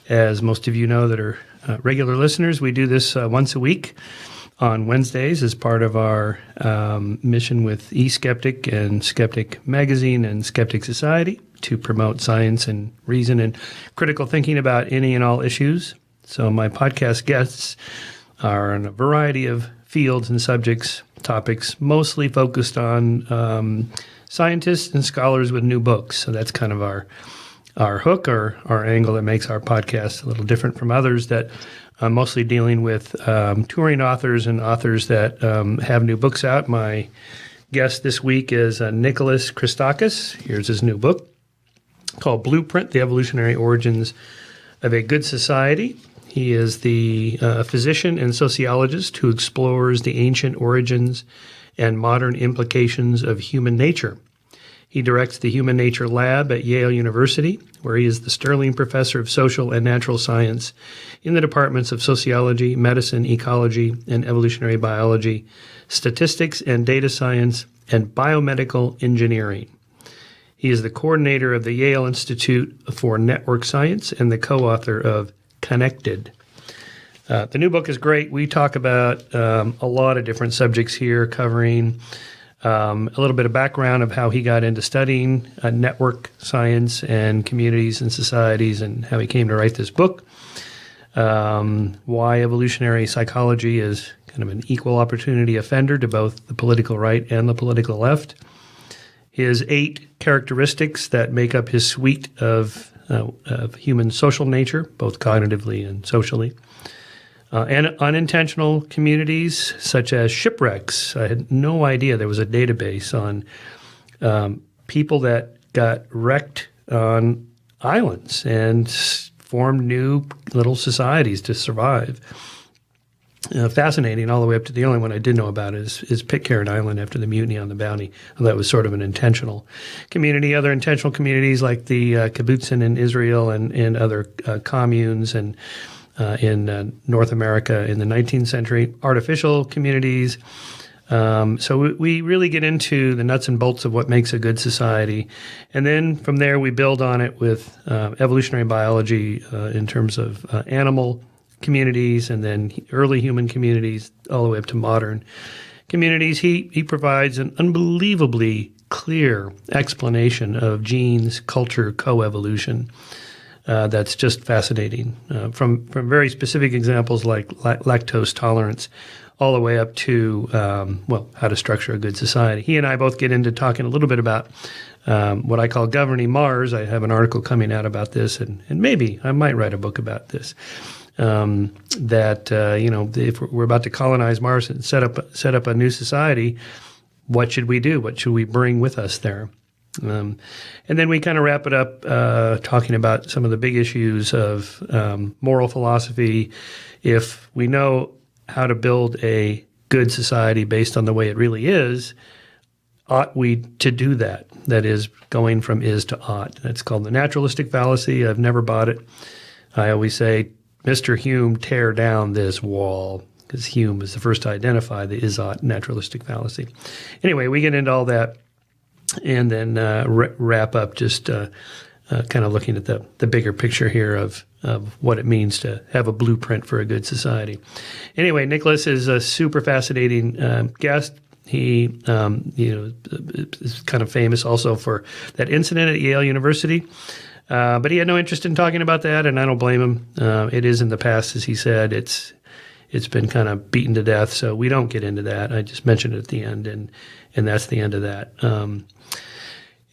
As most of you know that are regular listeners, we do this once a week on Wednesdays as part of our mission with eSkeptic and Skeptic Magazine and Skeptic Society to promote science and reason and critical thinking about any and all issues. So my podcast guests are in a variety of fields and subjects, topics, mostly focused on scientists and scholars with new books. So that's kind of our hook or our angle that makes our podcast a little different from others that I'm mostly dealing with touring authors and authors that have new books out. My guest this week is Nicholas Christakis. Here's his new book called Blueprint, The Evolutionary Origins of a Good Society. He is the physician and sociologist who explores the ancient origins and modern implications of human nature. He directs the Human Nature Lab at Yale University, where he is the Sterling Professor of Social and Natural Science in the departments of Sociology, Medicine, Ecology, and Evolutionary Biology, Statistics and Data Science, and Biomedical Engineering. He is the coordinator of the Yale Institute for Network Science and the co-author of Connected. The new book is great. We talk about a lot of different subjects here, covering a little bit of background of how he got into studying network science and communities and societies and how he came to write this book, why evolutionary psychology is kind of an equal opportunity offender to both the political right and the political left, his 8 characteristics that make up his suite of human social nature, both cognitively and socially, and unintentional communities such as shipwrecks. I had no idea there was a database on people that got wrecked on islands and formed new little societies to survive. Fascinating all the way up to the only one I did know about is Pitcairn Island after the mutiny on the Bounty. That was sort of an intentional community. Other intentional communities like the kibbutzim in Israel and other communes and in North America in the 19th century, artificial communities. So we really get into the nuts and bolts of what makes a good society. And then from there, we build on it with evolutionary biology in terms of animal communities and then early human communities all the way up to modern communities. He provides an unbelievably clear explanation of genes, culture, coevolution. That's just fascinating, from very specific examples like lactose tolerance all the way up to, how to structure a good society. He and I both get into talking a little bit about what I call governing Mars. I have an article coming out about this, and maybe I might write a book about this, if we're about to colonize Mars and set up a new society, what should we do? What should we bring with us there? And then we kind of wrap it up talking about some of the big issues of moral philosophy. If we know how to build a good society based on the way it really is, ought we to do that? That is, going from is to ought. That's called the naturalistic fallacy. I've never bought it. I always say, Mr. Hume, tear down this wall, because Hume was the first to identify the is-ought naturalistic fallacy. Anyway, we get into all that. And then wrap up just kind of looking at the bigger picture here of what it means to have a blueprint for a good society. Anyway, Nicholas is a super fascinating guest. He is kind of famous also for that incident at Yale University. But he had no interest in talking about that, and I don't blame him. It is in the past, as he said. It's been kind of beaten to death, so we don't get into that. I just mentioned it at the end, and that's the end of that.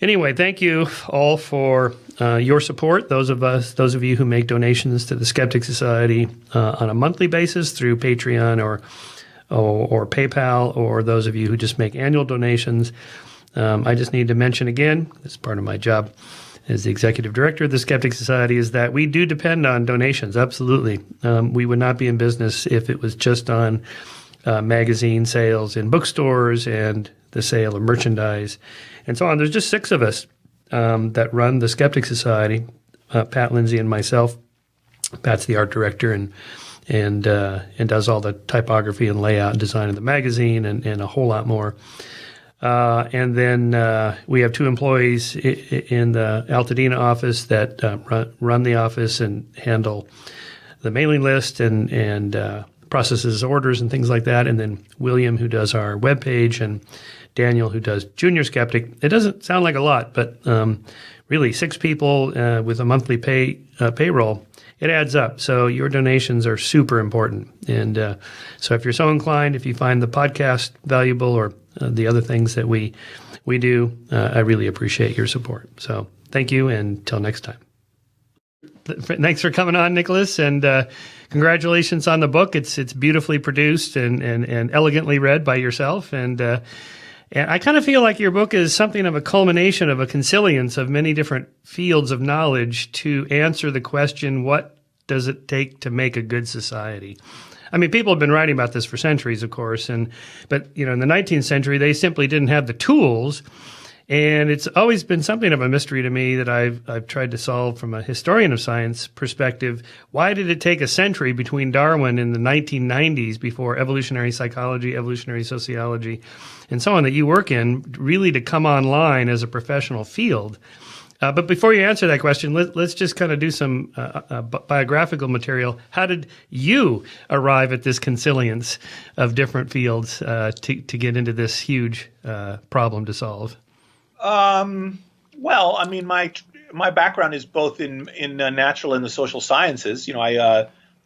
Anyway, thank you all for your support. Those of you who make donations to the Skeptic Society on a monthly basis through Patreon or PayPal, or those of you who just make annual donations. I just need to mention again, as part of my job as the executive director of the Skeptic Society, is that we do depend on donations. Absolutely. We would not be in business if it was just on magazine sales in bookstores and the sale of merchandise and so on. There's just 6 of us that run the Skeptic Society, Pat Lindsay and myself. Pat's the art director and does all the typography and layout and design of the magazine and a whole lot more. And then we have 2 employees in the Altadena office that run the office and handle the mailing list and processes orders and things like that. And then William, who does our webpage, and Daniel, who does Junior Skeptic. It doesn't sound like a lot, but really 6 people with a monthly payroll, it adds up. So your donations are super important. And so if you're so inclined, if you find the podcast valuable or the other things that we do, I really appreciate your support. So thank you, and until next time. Thanks for coming on, Nicholas, and congratulations on the book. It's beautifully produced and elegantly read by yourself. And I kind of feel like your book is something of a culmination of a consilience of many different fields of knowledge to answer the question, what does it take to make a good society? I mean, people have been writing about this for centuries, of course, but in the 19th century, they simply didn't have the tools. And it's always been something of a mystery to me that I've tried to solve from a historian of science perspective. Why did it take a century between Darwin in the 1990s before evolutionary psychology, evolutionary sociology, and so on that you work in really to come online as a professional field? But before you answer that question, let's just kind of do some biographical material. How did you arrive at this consilience of different fields to get into this huge problem to solve? Well, I mean, my background is both in natural and the social sciences.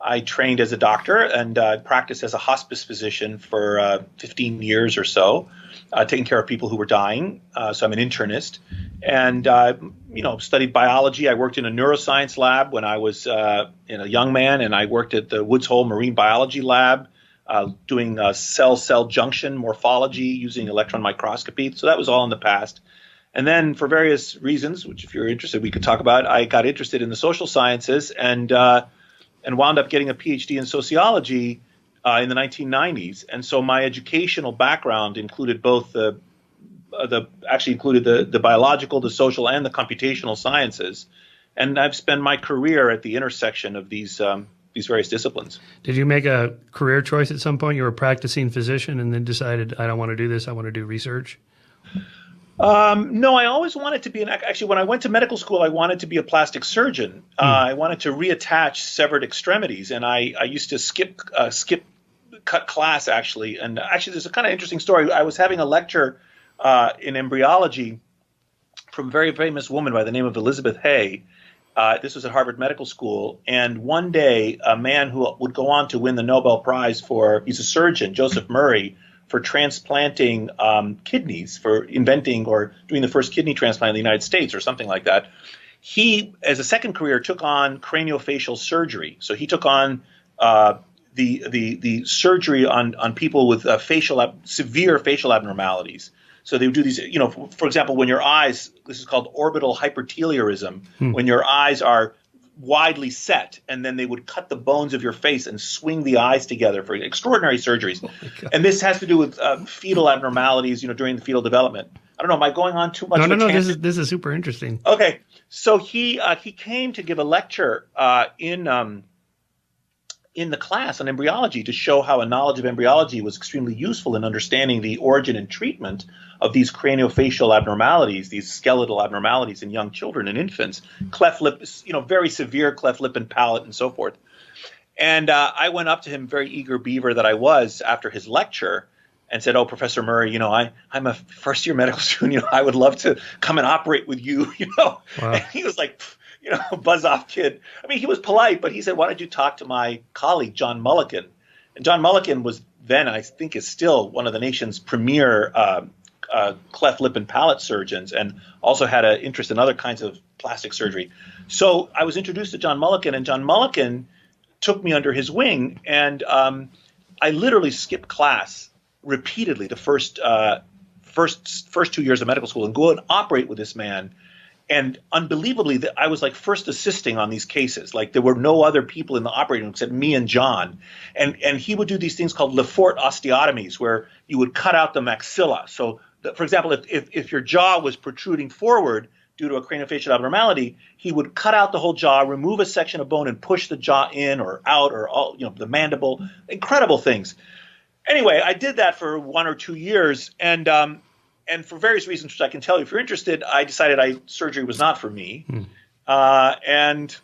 I trained as a doctor and practiced as a hospice physician for 15 years or so, taking care of people who were dying. So I'm an internist, and studied biology. I worked in a neuroscience lab when I was a young man, and I worked at the Woods Hole Marine Biology Lab, doing cell-cell junction morphology using electron microscopy. So that was all in the past. And then for various reasons, which if you're interested, we could talk about, I got interested in the social sciences and wound up getting a PhD in sociology in the 1990s. And so my educational background included both the biological, the social, and the computational sciences. And I've spent my career at the intersection of these various disciplines. Did you make a career choice at some point? You were a practicing physician and then decided, I don't want to do this, I want to do research? No, I always wanted to be actually, when I went to medical school, I wanted to be a plastic surgeon. I wanted to reattach severed extremities, and I used to cut class, actually. And actually, there's a kind of interesting story. I was having a lecture in embryology from a very famous woman by the name of Elizabeth Hay. This was at Harvard Medical School. And one day, a man who would go on to win the Nobel Prize he's a surgeon, Joseph Murray, for transplanting kidneys, for inventing or doing the first kidney transplant in the United States or something like that. He, as a second career, took on craniofacial surgery. So he took on the surgery on people with severe facial abnormalities. So they would do these, for example, when your eyes, this is called orbital hyperteliorism, when your eyes are widely set, and then they would cut the bones of your face and swing the eyes together for extraordinary surgeries. Oh, and this has to do with fetal abnormalities, during the fetal development. I don't know, am I going on too much? No, this is super interesting. Okay, so he came to give a lecture in the class on embryology to show how a knowledge of embryology was extremely useful in understanding the origin and treatment of these craniofacial abnormalities, these skeletal abnormalities in young children and infants, cleft lip, very severe cleft lip and palate and so forth. And I went up to him, very eager beaver that I was, after his lecture and said, "Oh, Professor Murray, I'm a first-year medical student. I would love to come and operate with you." Wow. And he was like, buzz off kid. I mean, he was polite, but he said, "Why don't you talk to my colleague, John Mulliken?" And John Mulliken was then, I think, is still one of the nation's premier cleft lip and palate surgeons, and also had an interest in other kinds of plastic surgery. So I was introduced to John Mulliken, and John Mulliken took me under his wing, and I literally skipped class repeatedly the first 2 years of medical school and go and operate with this man. And unbelievably, I was like first assisting on these cases. Like there were no other people in the operating room except me and John. And he would do these things called Lefort osteotomies, where you would cut out the maxilla. So, for example, if your jaw was protruding forward due to a craniofacial abnormality, he would cut out the whole jaw, remove a section of bone, and push the jaw in or out, or all, the mandible. Incredible things. Anyway, I did that for 1 or 2 years, and and for various reasons, which I can tell you if you're interested, I decided surgery was not for me. And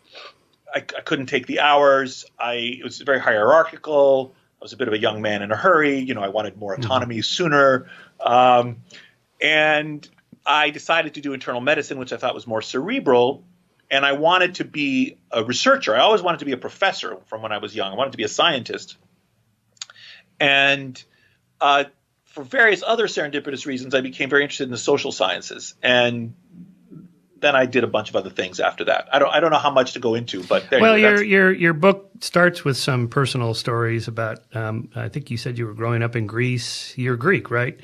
I couldn't take the hours. It was very hierarchical. I was a bit of a young man in a hurry. I wanted more autonomy sooner. And I decided to do internal medicine, which I thought was more cerebral. And I wanted to be a researcher. I always wanted to be a professor from when I was young. I wanted to be a scientist. And for various other serendipitous reasons, I became very interested in the social sciences. And then I did a bunch of other things after that. I don't know how much to go into, but your book starts with some personal stories about. I think you said you were growing up in Greece. You're Greek, right?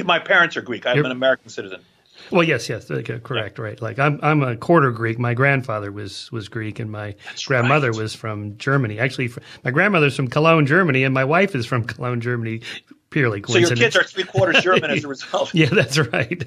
My parents are Greek. I'm an American citizen. Well, yes, correct, yeah. Right. Like I'm a quarter Greek. My grandfather was Greek, and my grandmother was from Germany. Actually, my grandmother's from Cologne, Germany, and my wife is from Cologne, Germany. Purely coincidence. So your kids are 3/4 German as a result. Yeah, that's right.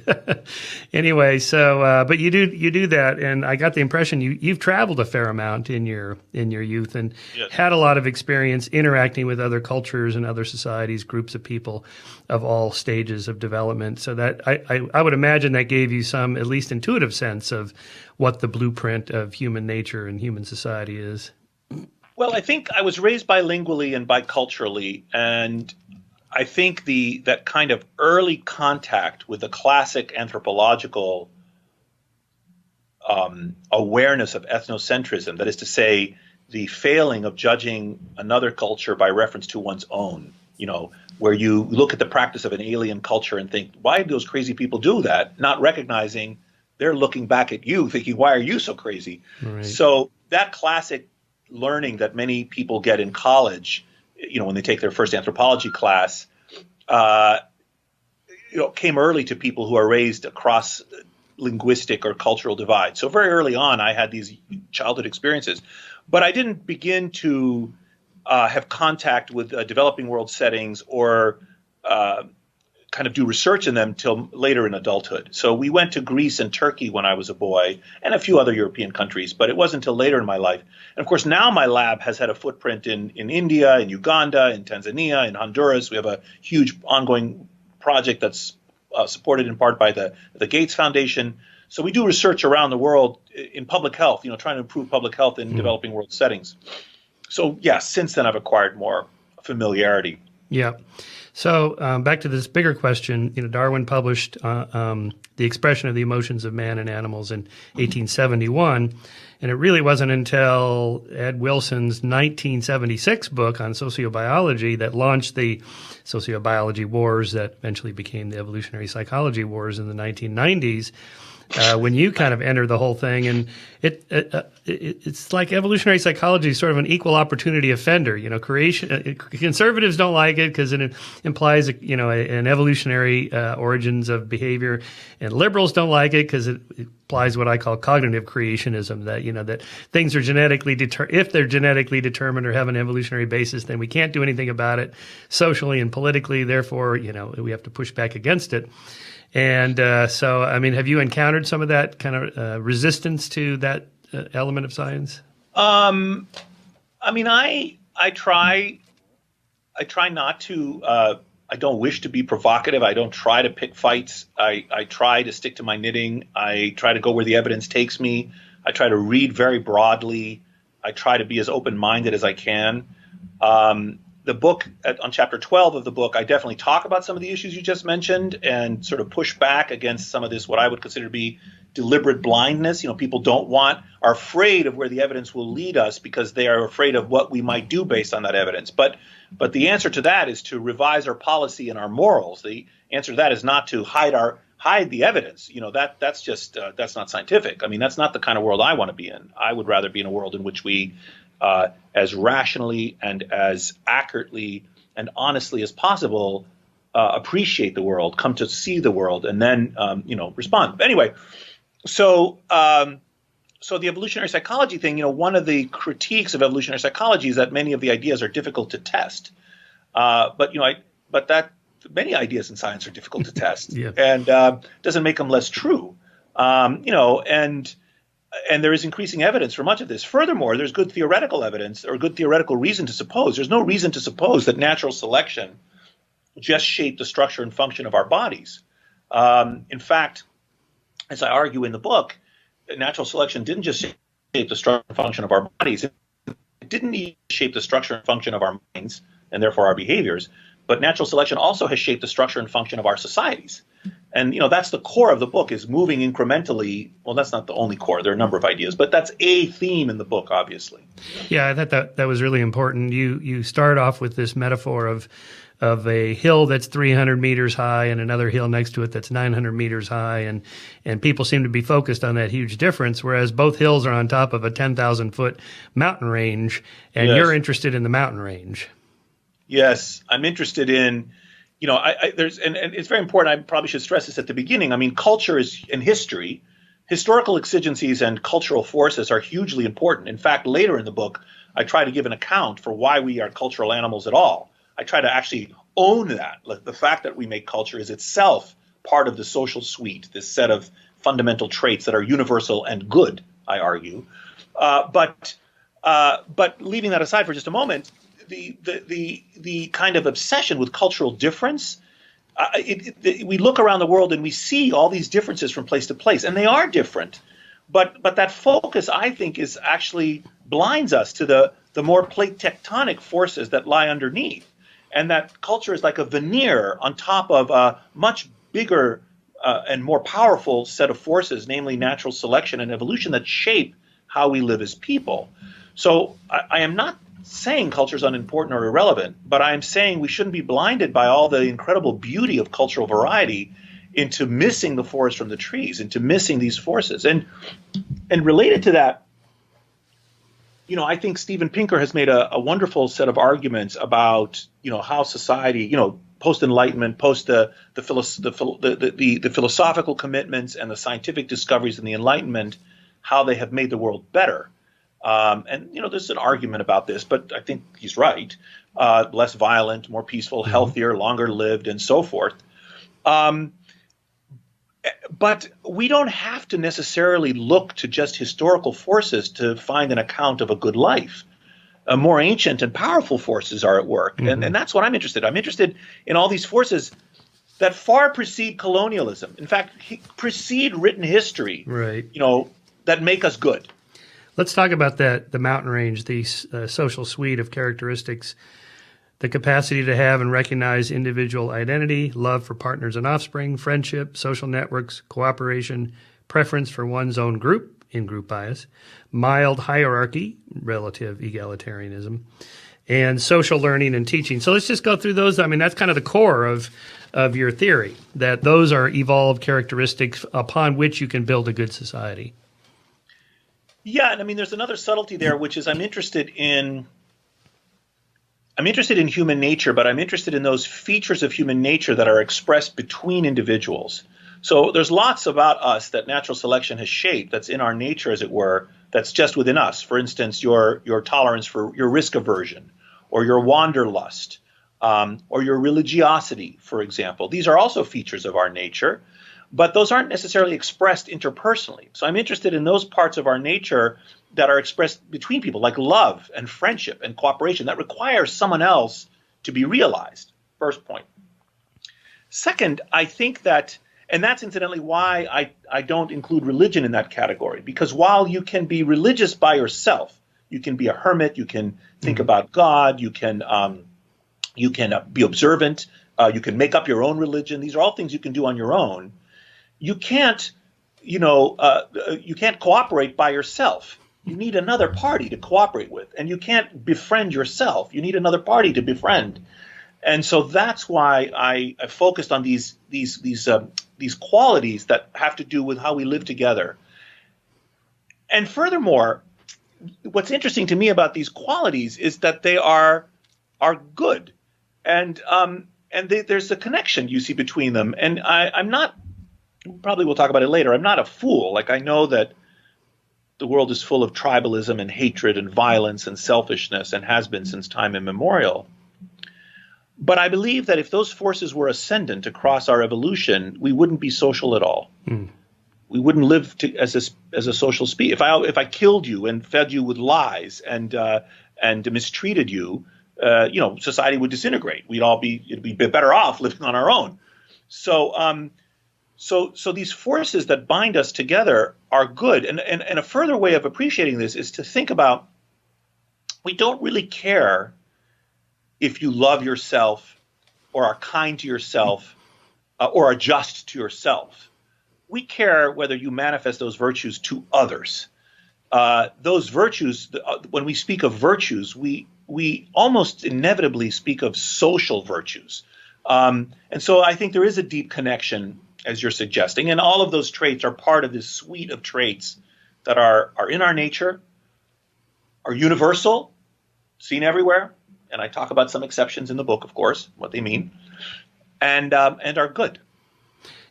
Anyway, so but you do that, and I got the impression you've traveled a fair amount in your youth and had a lot of experience interacting with other cultures and other societies, groups of people of all stages of development. So that I would imagine that gave you some at least intuitive sense of what the blueprint of human nature and human society is. Well, I think I was raised bilingually and biculturally, and I think that kind of early contact with the classic anthropological awareness of ethnocentrism, that is to say, the failing of judging another culture by reference to one's own, where you look at the practice of an alien culture and think, why do those crazy people do that? Not recognizing they're looking back at you thinking, why are you so crazy? Right. So that classic learning that many people get in college, when they take their first anthropology class, came early to people who are raised across linguistic or cultural divides. So very early on, I had these childhood experiences, but I didn't begin to have contact with developing world settings or kind of do research in them till later in adulthood. So we went to Greece and Turkey when I was a boy, and a few other European countries, but it wasn't until later in my life. And of course, now my lab has had a footprint in India, in Uganda, in Tanzania, in Honduras. We have a huge ongoing project that's supported in part by the Gates Foundation. So we do research around the world in public health, trying to improve public health in developing world settings. So yes, since then I've acquired more familiarity. Yeah. So back to this bigger question, Darwin published The Expression of the Emotions of Man and Animals in 1871, and it really wasn't until Ed Wilson's 1976 book on sociobiology that launched the sociobiology wars that eventually became the evolutionary psychology wars in the 1990s. When you kind of enter the whole thing, and it's like evolutionary psychology is sort of an equal opportunity offender. Creation conservatives don't like it because it implies an evolutionary origins of behavior, and liberals don't like it because it implies what I call cognitive creationism. That things are genetically if they're genetically determined or have an evolutionary basis, then we can't do anything about it socially and politically. Therefore, we have to push back against it. And so, have you encountered some of that kind of resistance to that element of science? I try not to. I don't wish to be provocative. I don't try to pick fights. I try to stick to my knitting. I try to go where the evidence takes me. I try to read very broadly. I try to be as open-minded as I can. The book, on chapter 12 of the book, I definitely talk about some of the issues you just mentioned and sort of push back against some of this, what I would consider to be deliberate blindness. People are afraid of where the evidence will lead us because they are afraid of what we might do based on that evidence. But the answer to that is to revise our policy and our morals. The answer to that is not to hide the evidence. That's not scientific. That's not the kind of world I want to be in. I would rather be in a world in which we as rationally and as accurately and honestly as possible appreciate the world, come to see the world, and then respond. But anyway, so the evolutionary psychology thing, one of the critiques of evolutionary psychology is that many of the ideas are difficult to test. But many ideas in science are difficult to test, yeah. And doesn't make them less true. And there is increasing evidence for much of this. Furthermore, there's good theoretical evidence or good theoretical reason to suppose. There's no reason to suppose that natural selection just shaped the structure and function of our bodies. In fact, as I argue in the book, natural selection didn't just shape the structure and function of our bodies. It didn't even shape the structure and function of our minds and therefore our behaviors, but natural selection also has shaped the structure and function of our societies. And that's the core of the book, is moving incrementally. Well, that's not the only core. There are a number of ideas, but that's a theme in the book, obviously. Yeah, I thought that was really important. You start off with this metaphor of a hill that's 300 meters high and another hill next to it that's 900 meters high, and people seem to be focused on that huge difference, whereas both hills are on top of a 10,000 foot mountain range, and Yes. you're interested in the mountain range. Yes, I'm interested in, there's, and it's very important. I probably should stress this at the beginning. I mean, culture is in history. Historical exigencies and cultural forces are hugely important. In fact, later in the book, I try to give an account for why we are cultural animals at all. I try to actually own that. Like, the fact that we make culture is itself part of the social suite, this set of fundamental traits that are universal and good, I argue. But leaving that aside for just a moment, the kind of obsession with cultural difference, we look around the world and we see all these differences from place to place, and they are different. But that focus, I think, is actually blinds us to the more plate tectonic forces that lie underneath, and that culture is like a veneer on top of a much bigger and more powerful set of forces, namely natural selection and evolution, that shape how we live as people. So I am not saying culture is unimportant or irrelevant, but I am saying we shouldn't be blinded by all the incredible beauty of cultural variety into missing the forest from the trees, into missing these forces. And related to that, I think Steven Pinker has made a wonderful set of arguments about, how society, post-Enlightenment, post the philosophical commitments and the scientific discoveries in the Enlightenment, how they have made the world better. And there's an argument about this, but I think he's right. Less violent, more peaceful, healthier, longer lived, and so forth. But we don't have to necessarily look to just historical forces to find an account of a good life. More ancient and powerful forces are at work. And that's what I'm interested in. I'm interested in all these forces that far precede colonialism. In fact, precede written history, Right. That make us good. Let's talk about the mountain range, the social suite of characteristics, the capacity to have and recognize individual identity, love for partners and offspring, friendship, social networks, cooperation, preference for one's own group, in-group bias, mild hierarchy, relative egalitarianism, and social learning and teaching. So let's just go through those. I mean, that's kind of the core of your theory, that those are evolved characteristics upon which you can build a good society. Yeah, and I mean, there's another subtlety there, which is I'm interested in human nature, but I'm interested in those features of human nature that are expressed between individuals. So there's lots about us that natural selection has shaped, that's in our nature, as it were, that's just within us. For instance, your tolerance for your risk aversion, or your wanderlust, or your religiosity, for example. These are also features of our nature, but those aren't necessarily expressed interpersonally. So I'm interested in those parts of our nature that are expressed between people, like love and friendship and cooperation, that requires someone else to be realized. First point. Second, I think that, and that's incidentally why I don't include religion in that category, because while you can be religious by yourself, you can be a hermit, you can think about God, you can be observant, you can make up your own religion. These are all things you can do on your own. You can't cooperate by yourself. You need another party to cooperate with, and you can't befriend yourself. You need another party to befriend, and so that's why I focused on these qualities that have to do with how we live together. And furthermore, what's interesting to me about these qualities is that they are good, and there's a connection you see between them. And I'm not. Probably we'll talk about it later. I'm not a fool. Like, I know that the world is full of tribalism and hatred and violence and selfishness, and has been since time immemorial. But I believe that if those forces were ascendant across our evolution, we wouldn't be social at all. We wouldn't live as a social species. If I killed you and fed you with lies and mistreated you, society would disintegrate. It'd be better off living on our own. So So these forces that bind us together are good. And a further way of appreciating this is to think about, we don't really care if you love yourself or are kind to yourself or are just to yourself. We care whether you manifest those virtues to others. Those virtues, when we speak of virtues, we almost inevitably speak of social virtues. And so I think there is a deep connection, as you're suggesting, and all of those traits are part of this suite of traits that are in our nature, are universal, seen everywhere, and I talk about some exceptions in the book, of course, what they mean, and are good.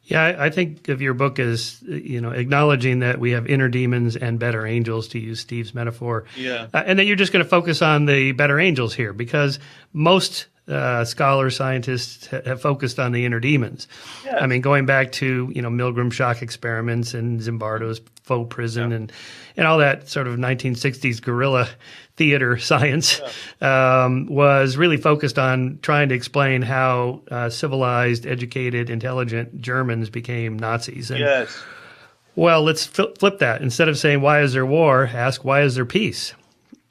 Yeah, I think of your book as, acknowledging that we have inner demons and better angels, to use Steve's metaphor. Yeah. And that you're just going to focus on the better angels here, because most scholars, scientists have focused on the inner demons. Yes. I mean, going back to, Milgram shock experiments and Zimbardo's faux prison and all that sort of 1960s guerrilla theater science was really focused on trying to explain how civilized, educated, intelligent Germans became Nazis. And, Yes. well, let's flip that. Instead of saying, why is there war, ask, why is there peace?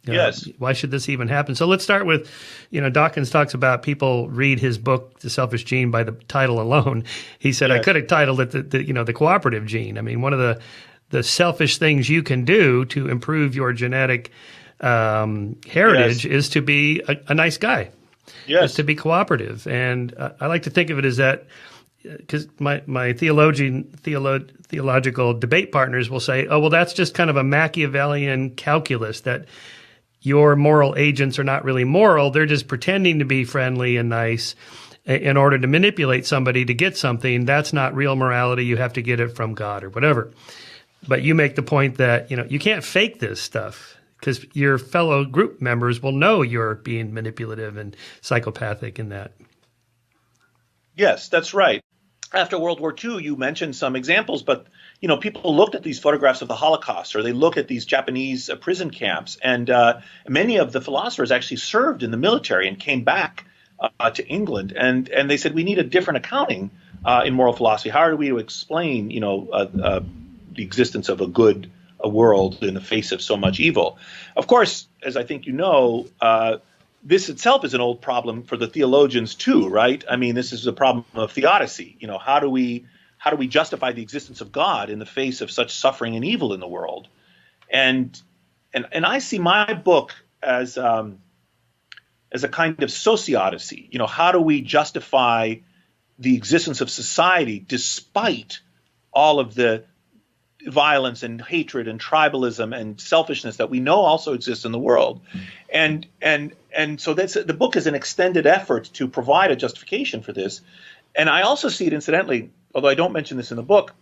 Yes. Why should this even happen? So let's start with, Dawkins talks about people read his book, The Selfish Gene, by the title alone. He said, I could have titled it the cooperative gene. I mean, one of the selfish things you can do to improve your genetic heritage is to be a nice guy. Yes. Is to be cooperative. And I like to think of it as that, because my theological debate partners will say, oh, well, that's just kind of a Machiavellian calculus that your moral agents are not really moral. They're just pretending to be friendly and nice in order to manipulate somebody to get something. That's not real morality. You have to get it from God or whatever. But you make the point that, you can't fake this stuff, because your fellow group members will know you're being manipulative and psychopathic in that. Yes, that's right. After World War II, you mentioned some examples, but people looked at these photographs of the Holocaust, or they look at these Japanese prison camps, and many of the philosophers actually served in the military and came back to England, and they said, we need a different accounting in moral philosophy. How are we to explain, the existence of a world in the face of so much evil? Of course, as I think this itself is an old problem for the theologians too, right? I mean, this is a problem of theodicy. How do we justify the existence of God in the face of such suffering and evil in the world? And I see my book as a kind of sociodyssey. How do we justify the existence of society despite all of the violence and hatred and tribalism and selfishness that we know also exists in the world? And so the book is an extended effort to provide a justification for this. And I also see it, incidentally, although I don't mention this in the book,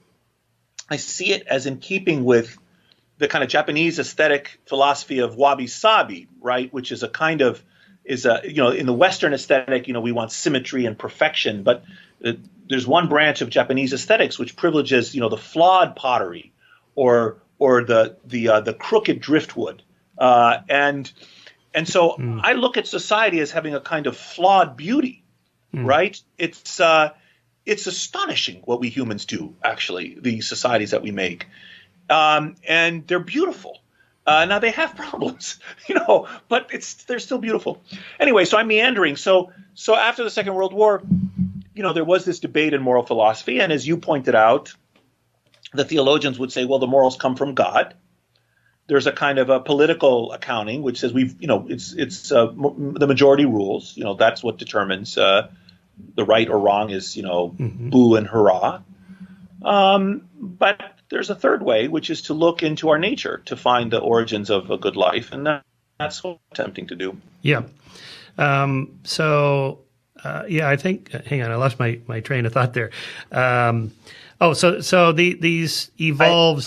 I see it as in keeping with the kind of Japanese aesthetic philosophy of wabi-sabi, right? Which is in the Western aesthetic, we want symmetry and perfection, but there's one branch of Japanese aesthetics which privileges, the flawed pottery or the crooked driftwood, and so I look at society as having a kind of flawed beauty, right? It's astonishing what we humans do, actually, the societies that we make, and they're beautiful. Now they have problems, but they're still beautiful. Anyway, so I'm meandering. So after the Second World War, there was this debate in moral philosophy, and as you pointed out, the theologians would say, well, the morals come from God. There's a kind of a political accounting which says it's the majority rules. That's what determines the right or wrong is boo and hurrah. But there's a third way, which is to look into our nature to find the origins of a good life, and that's what I'm attempting to do. Yeah. I think. Hang on, I lost my train of thought there. These evolves.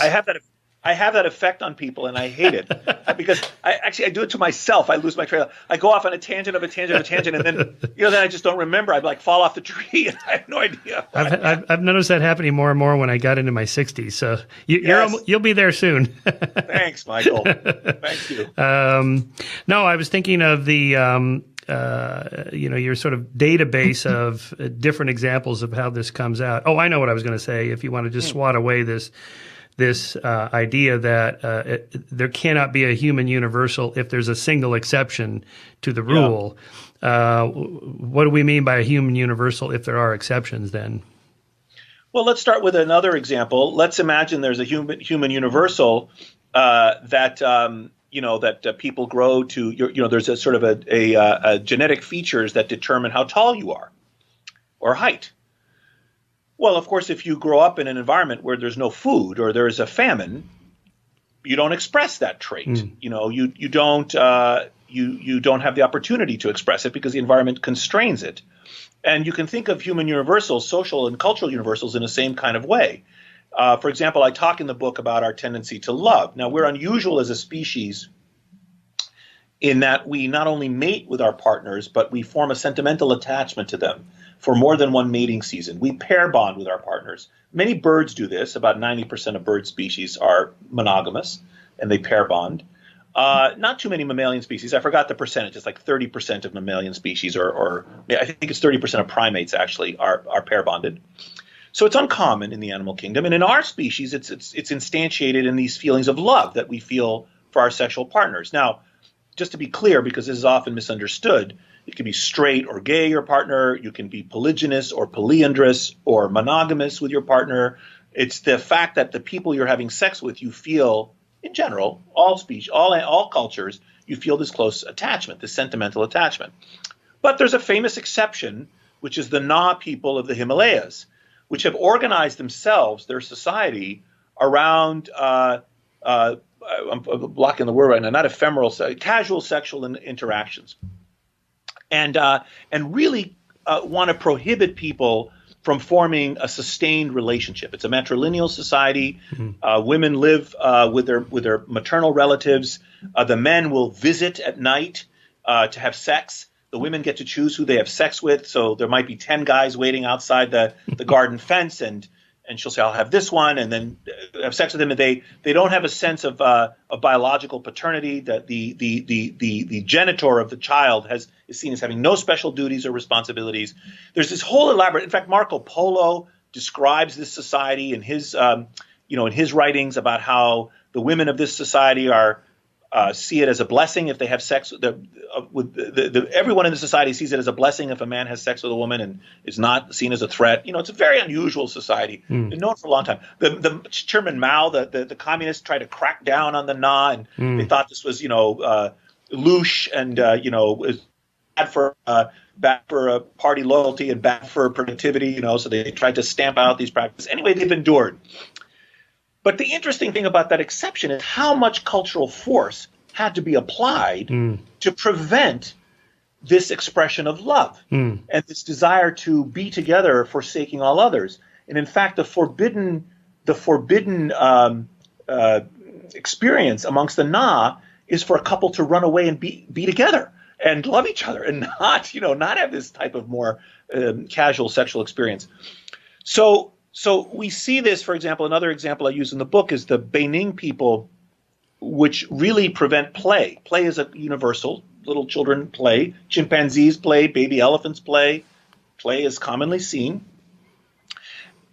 I have that effect on people, and I hate it because I do it to myself. I lose my trail. I go off on a tangent, and then then I just don't remember. I'd fall off the tree, and I have no idea. I've noticed that happening more and more when I got into my 60s. So you'll be there soon. Thanks, Michael. Thank you. No, I was thinking of the your sort of database of different examples of how this comes out. Oh, I know what I was going to say. If you want to just swat away this idea that there cannot be a human universal if there's a single exception to the rule. What do we mean by a human universal if there are exceptions then? Well, let's start with another example. Let's imagine there's a human universal that people grow to. There's a sort of a genetic features that determine how tall you are, or height. Well, of course, if you grow up in an environment where there's no food or there is a famine, you don't express that trait. You don't have the opportunity to express it because the environment constrains it. And you can think of human universals, social and cultural universals, in the same kind of way. For example, I talk in the book about our tendency to love. Now, we're unusual as a species in that we not only mate with our partners, but we form a sentimental attachment to them for more than one mating season. We pair bond with our partners. Many birds do this. About 90% of bird species are monogamous, and they pair bond. Not too many mammalian species. I forgot the percentage. It's like 30% of mammalian species, or I think it's 30% of primates actually are pair bonded. So it's uncommon in the animal kingdom. And in our species, it's instantiated in these feelings of love that we feel for our sexual partners. Now, just to be clear, because this is often misunderstood, it can be straight or gay, your partner. You can be polygynous or polyandrous or monogamous with your partner. It's the fact that the people you're having sex with, you feel, in general, all species, all cultures, you feel this close attachment, this sentimental attachment. But there's a famous exception, which is the Na people of the Himalayas, which have organized themselves, their society, around I'm blocking the word right now, not ephemeral, casual sexual interactions, and really want to prohibit people from forming a sustained relationship. It's a matrilineal society. Women live with their maternal relatives. The men will visit at night to have sex. The women get to choose who they have sex with. So there might be 10 guys waiting outside the garden fence, and she'll say, I'll have this one, and then have sex with him. And they don't have a sense of biological paternity. That the genitor of the child is seen as having no special duties or responsibilities. There's this whole elaborate. In fact, Marco Polo describes this society in his writings about how the women of this society see it as a blessing if they have sex everyone in the society sees it as a blessing if a man has sex with a woman and is not seen as a threat. It's a very unusual society. Been known for a long time. The Chairman Mao, the communists, tried to crack down on the Na, and they thought this was louche and was bad for party loyalty and bad for productivity. So they tried to stamp out these practices. Anyway, they've endured. But the interesting thing about that exception is how much cultural force had to be applied to prevent this expression of love and this desire to be together, forsaking all others. And in fact, the forbidden experience amongst the Na is for a couple to run away and be together and love each other and not have this type of more casual sexual experience. So we see this, for example, another example I use in the book is the Benin people, which really prevent play. Play is a universal. Little children play. Chimpanzees play. Baby elephants play. Play is commonly seen.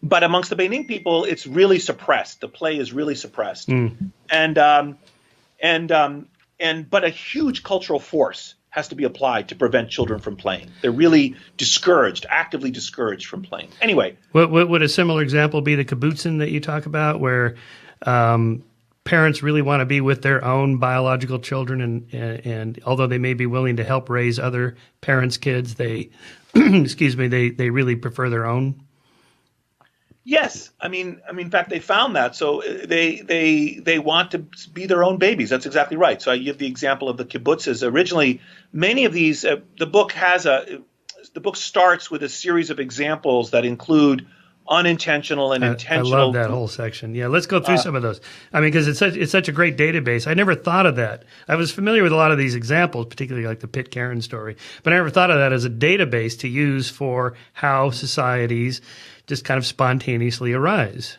But amongst the Benin people, it's really suppressed. The play is really suppressed. But a huge cultural force has to be applied to prevent children from playing. They're really actively discouraged from playing. Anyway. Would a similar example be the kibbutzim that you talk about, where parents really want to be with their own biological children, and although they may be willing to help raise other parents' kids, they they really prefer their own? Yes, in fact, they found that. So they want to be their own babies. That's exactly right. So I give the example of the kibbutzes. Originally, many of these, the book starts with a series of examples that include unintentional and intentional. I love that whole section. Yeah, let's go through some of those. Because it's such a great database. I never thought of that. I was familiar with a lot of these examples, particularly like the Pitcairn story, but I never thought of that as a database to use for how societies just kind of spontaneously arise.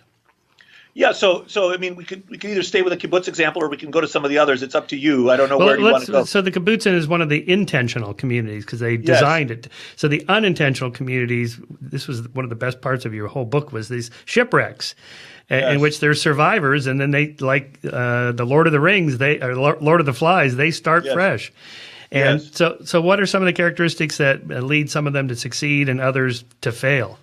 Yeah, so I mean, we could either stay with the kibbutz example, or we can go to some of the others. It's up to you. I don't know, where do you want to go. So the kibbutzim is one of the intentional communities because they Yes, designed it. So the unintentional communities, this was one of the best parts of your whole book, was these shipwrecks, in yes, which there's survivors, and then they, like the Lord of the Rings, or Lord of the Flies, they start yes, fresh. And yes. so what are some of the characteristics that lead some of them to succeed and others to fail?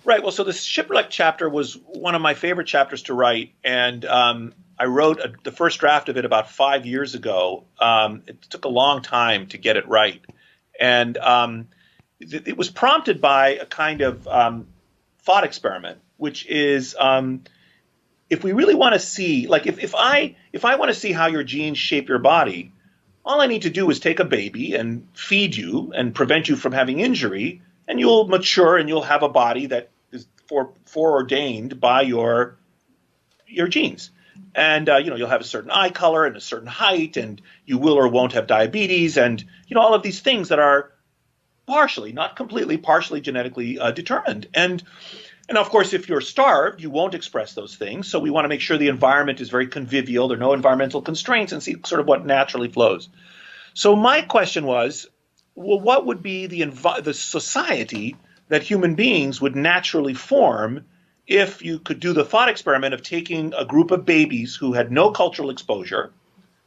Right. Well, so the shipwreck chapter was one of my favorite chapters to write, and I wrote the first draft of it about 5 years ago. It took a long time to get it right, and it was prompted by a kind of thought experiment, which is if we really want to see, like if I want to see how your genes shape your body, all I need to do is take a baby and feed you and prevent you from having injury, and you'll mature and you'll have a body that is foreordained by your genes. And you'll have a certain eye color and a certain height, and you will or won't have diabetes, and all of these things that are partially, not completely, partially genetically determined. And of course, if you're starved, you won't express those things. So we want to make sure the environment is very convivial. There are no environmental constraints, and see sort of what naturally flows. So my question was, well, what would be the society that human beings would naturally form if you could do the thought experiment of taking a group of babies who had no cultural exposure,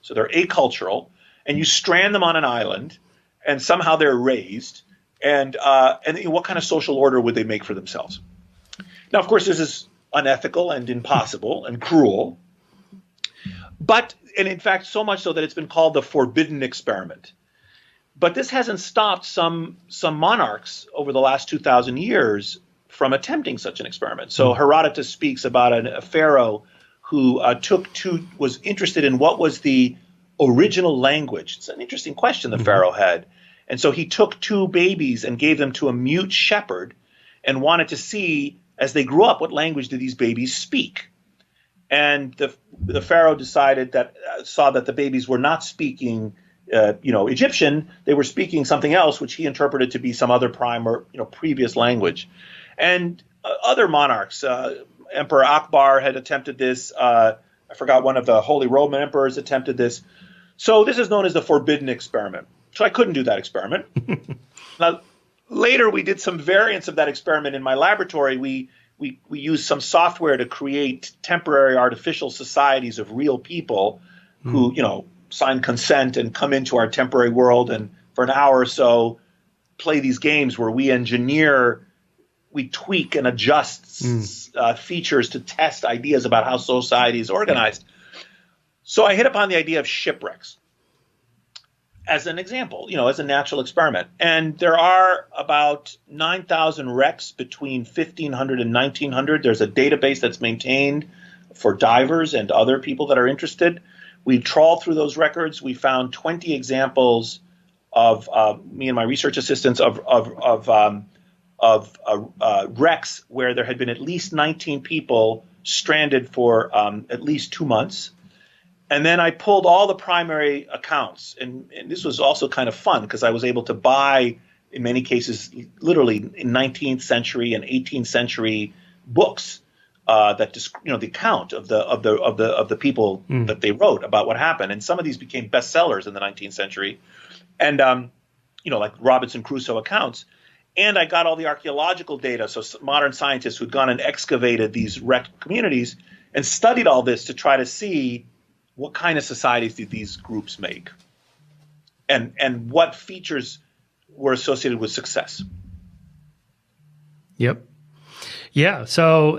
so they're acultural, and you strand them on an island, and somehow they're raised, and what kind of social order would they make for themselves? Now, of course, this is unethical and impossible and cruel, and in fact, so much so that it's been called the forbidden experiment. But this hasn't stopped some monarchs over the last 2,000 years from attempting such an experiment. So Herodotus speaks about a pharaoh who was interested in what was the original language. It's an interesting question the pharaoh had. And so he took two babies and gave them to a mute shepherd and wanted to see, as they grew up, what language did these babies speak. And the pharaoh saw that the babies were not speaking Egyptian. They were speaking something else, which he interpreted to be some other prime or previous language. And other monarchs, Emperor Akbar had attempted this. I forgot, one of the Holy Roman emperors attempted this. So this is known as the forbidden experiment. So I couldn't do that experiment. Now, later we did some variants of that experiment in my laboratory. We used some software to create temporary artificial societies of real people who, sign consent and come into our temporary world, and for an hour or so play these games where we tweak and adjust features to test ideas about how society is organized. So I hit upon the idea of shipwrecks as an example, as a natural experiment. And there are about 9,000 wrecks between 1500 and 1900. There's a database that's maintained for divers and other people that are interested. We trawled through those records. We found 20 examples of me and my research assistants of wrecks where there had been at least 19 people stranded for at least 2 months. And then I pulled all the primary accounts. And this was also kind of fun because I was able to buy, in many cases, literally in 19th century and 18th century books that the account of the people that they wrote about what happened. And some of these became bestsellers in the 19th century, and like Robinson Crusoe accounts. And I got all the archaeological data, so modern scientists who'd gone and excavated these wrecked communities and studied all this to try to see what kind of societies did these groups make, and what features were associated with success. Yep. Yeah. So,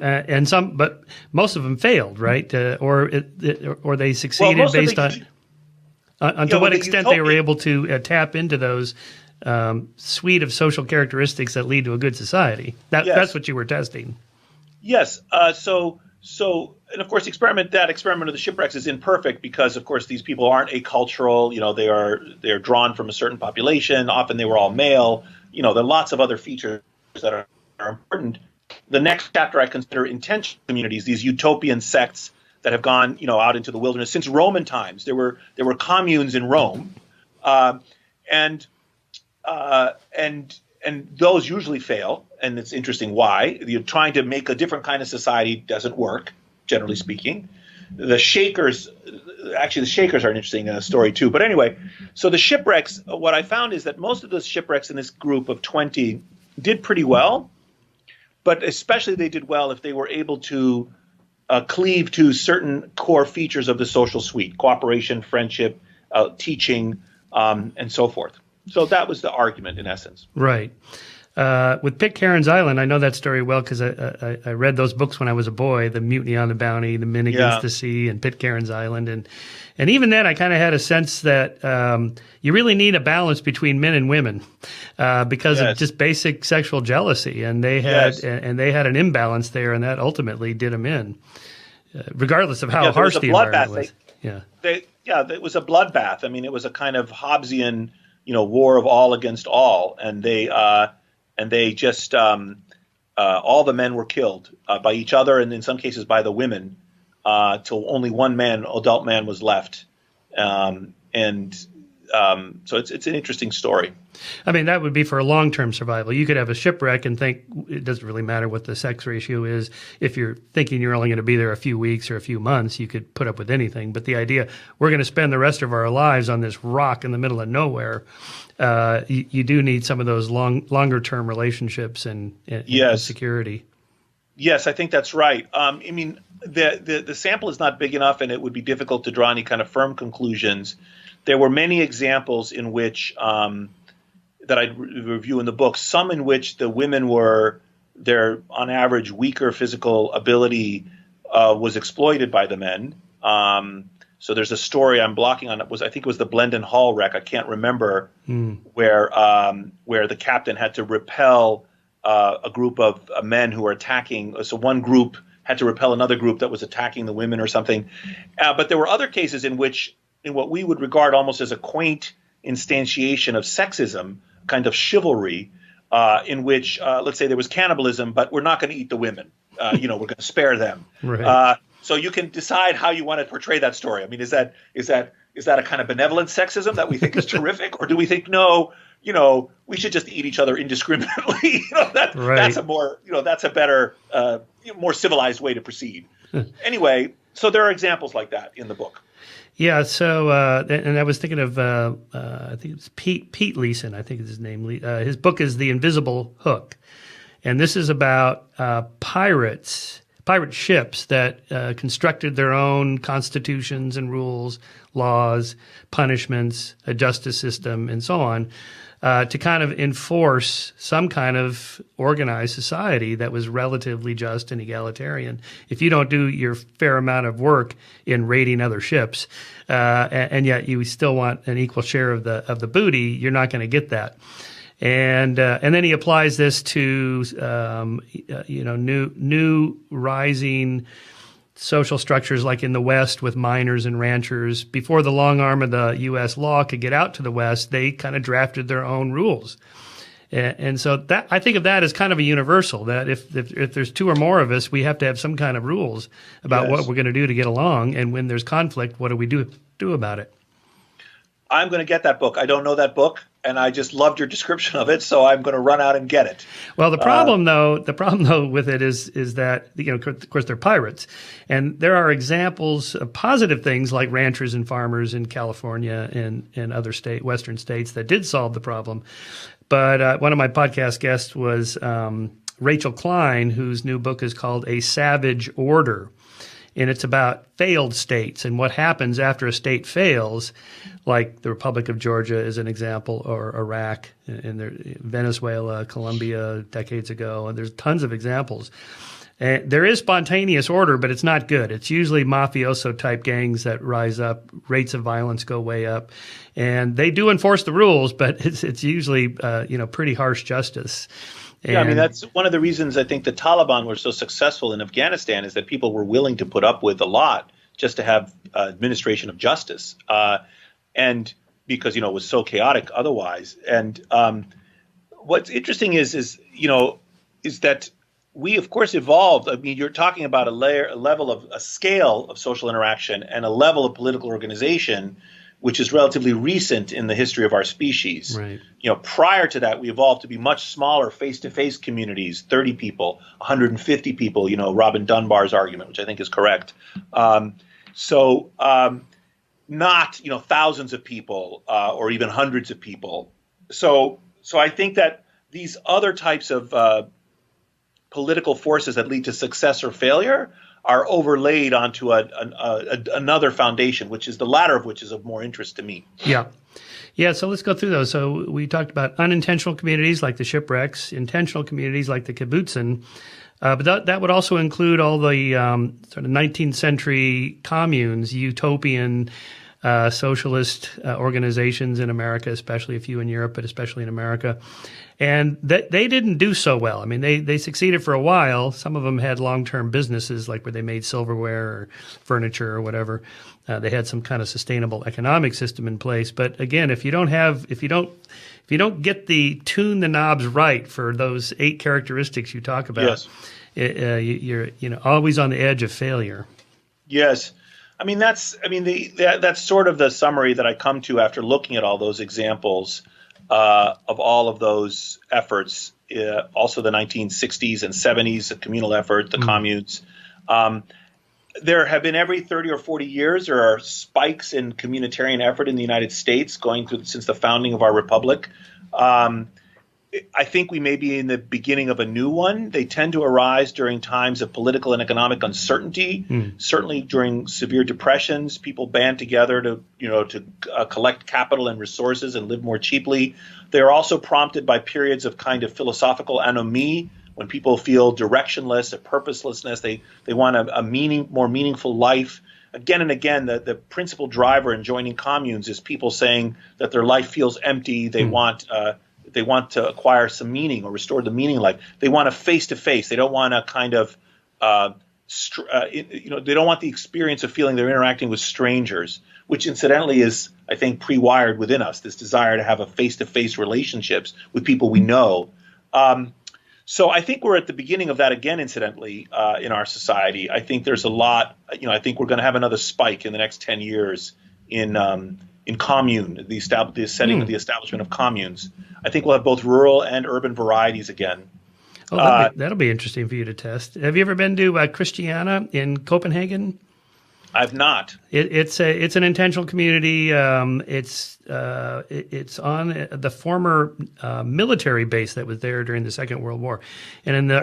but most of them failed, right? Or they succeeded based on to what extent they were able to tap into those suite of social characteristics that lead to a good society. That's what you were testing. Yes. So, and of course, that experiment of the shipwrecks is imperfect because, of course, these people aren't acultural. They are drawn from a certain population. Often they were all male. There are lots of other features that are important. The next chapter I consider intentional communities, these utopian sects that have gone, out into the wilderness since Roman times. There were communes in Rome, and those usually fail. And it's interesting why. You're trying to make a different kind of society doesn't work. generally speaking. The Shakers are an interesting story too. But anyway, so the shipwrecks, what I found is that most of those shipwrecks in this group of 20 did pretty well, but especially they did well if they were able to cleave to certain core features of the social suite: cooperation, friendship, teaching, and so forth. So that was the argument in essence. Right. With Pitcairn's Island, I know that story well because I read those books when I was a boy, The Mutiny on the Bounty, The Men Against the Sea, and Pitcairn's Island. And even then, I kind of had a sense that you really need a balance between men and women because of just basic sexual jealousy. And they had an imbalance there, and that ultimately did them in, regardless of how harsh the environment was. It was a bloodbath. I mean, it was a kind of Hobbesian, war of all against all, and they just all the men were killed by each other, and in some cases by the women, till only one adult man, was left. So it's an interesting story. I mean, that would be for a long-term survival. You could have a shipwreck and think it doesn't really matter what the sex ratio is. If you're thinking you're only going to be there a few weeks or a few months, you could put up with anything. But the idea, we're going to spend the rest of our lives on this rock in the middle of nowhere, you do need some of those longer-term relationships and security. Yes, I think that's right. I mean, the sample is not big enough, and it would be difficult to draw any kind of firm conclusions. There were many examples in which that I review in the book, some in which the women their on average weaker physical ability was exploited by the men. So there's a story I'm blocking on. I think it was the Blendon Hall wreck. I can't remember where the captain had to repel a group of men who were attacking. So one group had to repel another group that was attacking the women or something. But there were other cases in what we would regard almost as a quaint instantiation of sexism, kind of chivalry, in which, let's say there was cannibalism, but we're not going to eat the women. We're going to spare them. Right. So you can decide how you want to portray that story. I mean, is that a kind of benevolent sexism that we think is terrific, or do we think no, we should just eat each other indiscriminately? That's a better, more civilized way to proceed. Anyway, so there are examples like that in the book. Yeah. So, and I was thinking of, I think it's Pete Leeson. I think is his name. His book is The Invisible Hook, and this is about pirate ships that constructed their own constitutions and rules, laws, punishments, a justice system, and so on, to kind of enforce some kind of organized society that was relatively just and egalitarian. If you don't do your fair amount of work in raiding other ships, and yet you still want an equal share of the booty, you're not going to get that. And then he applies this to new rising social structures like in the West with miners and ranchers. Before the long arm of the U.S. law could get out to the West, they kind of drafted their own rules. And so that I think of that as kind of a universal, that if there's two or more of us, we have to have some kind of rules about what we're going to do to get along. And when there's conflict, what do we do about it? I'm going to get that book. I don't know that book, and I just loved your description of it, so I'm going to run out and get it. Well, the problem though with it is that, of course they're pirates, and there are examples of positive things like ranchers and farmers in California and other western states that did solve the problem. But one of my podcast guests was Rachel Klein, whose new book is called A Savage Order. And it's about failed states and what happens after a state fails, like the Republic of Georgia is an example, or Iraq, and Venezuela, Colombia decades ago. And there's tons of examples. And there is spontaneous order, but it's not good. It's usually mafioso-type gangs that rise up. Rates of violence go way up. And they do enforce the rules, but it's usually pretty harsh justice. I mean, that's one of the reasons I think the Taliban were so successful in Afghanistan, is that people were willing to put up with a lot just to have administration of justice. And because, it was so chaotic otherwise. And what's interesting is that we, of course, evolved. I mean, you're talking about a scale of social interaction and a level of political organization which is relatively recent in the history of our species. Right. Prior to that, we evolved to be much smaller face-to-face communities, 30 people, 150 people, Robin Dunbar's argument, which I think is correct. Not, thousands of people or even hundreds of people. So I think that these other types of political forces that lead to success or failure are overlaid onto another foundation, which is the latter of which is of more interest to me. Yeah. Yeah, so let's go through those. So we talked about unintentional communities like the shipwrecks, intentional communities like the kibbutzen, but that would also include all the sort of 19th century communes, utopian socialist organizations in America, especially a few in Europe, but especially in America. And they didn't do so well. I mean, they succeeded for a while. Some of them had long-term businesses, like where they made silverware or furniture or whatever. They had some kind of sustainable economic system in place. But again, if you don't get tune the knobs right for those 8 characteristics you talk about, yes, you're always on the edge of failure. Yes. That's sort of the summary that I come to after looking at all those examples of all of those efforts, also the 1960s and 70s, the communal effort, the communes. There have been every 30 or 40 years, there are spikes in communitarian effort in the United States going through since the founding of our republic. I think we may be in the beginning of a new one. They tend to arise during times of political and economic uncertainty. Certainly during severe depressions, people band together to collect capital and resources and live more cheaply. They are also prompted by periods of kind of philosophical anomie, when people feel directionless, a purposelessness. They want more meaningful life. Again and again, the principal driver in joining communes is people saying that their life feels empty. They want to acquire some meaning or restore the meaning. Like they want a face-to-face. They don't want a kind of, they don't want the experience of feeling they're interacting with strangers, which incidentally is, I think, pre-wired within us, this desire to have a face-to-face relationships with people we know. So I think we're at the beginning of that again, incidentally, in our society. I think there's a lot, I think we're going to have another spike in the next 10 years in commune, the setting of the establishment of communes. I think we'll have both rural and urban varieties again. Oh, that'll be interesting for you to test. Have you ever been to Christiana in Copenhagen? I've not. It's an intentional community. It's on the former military base that was there during the Second World War, and in the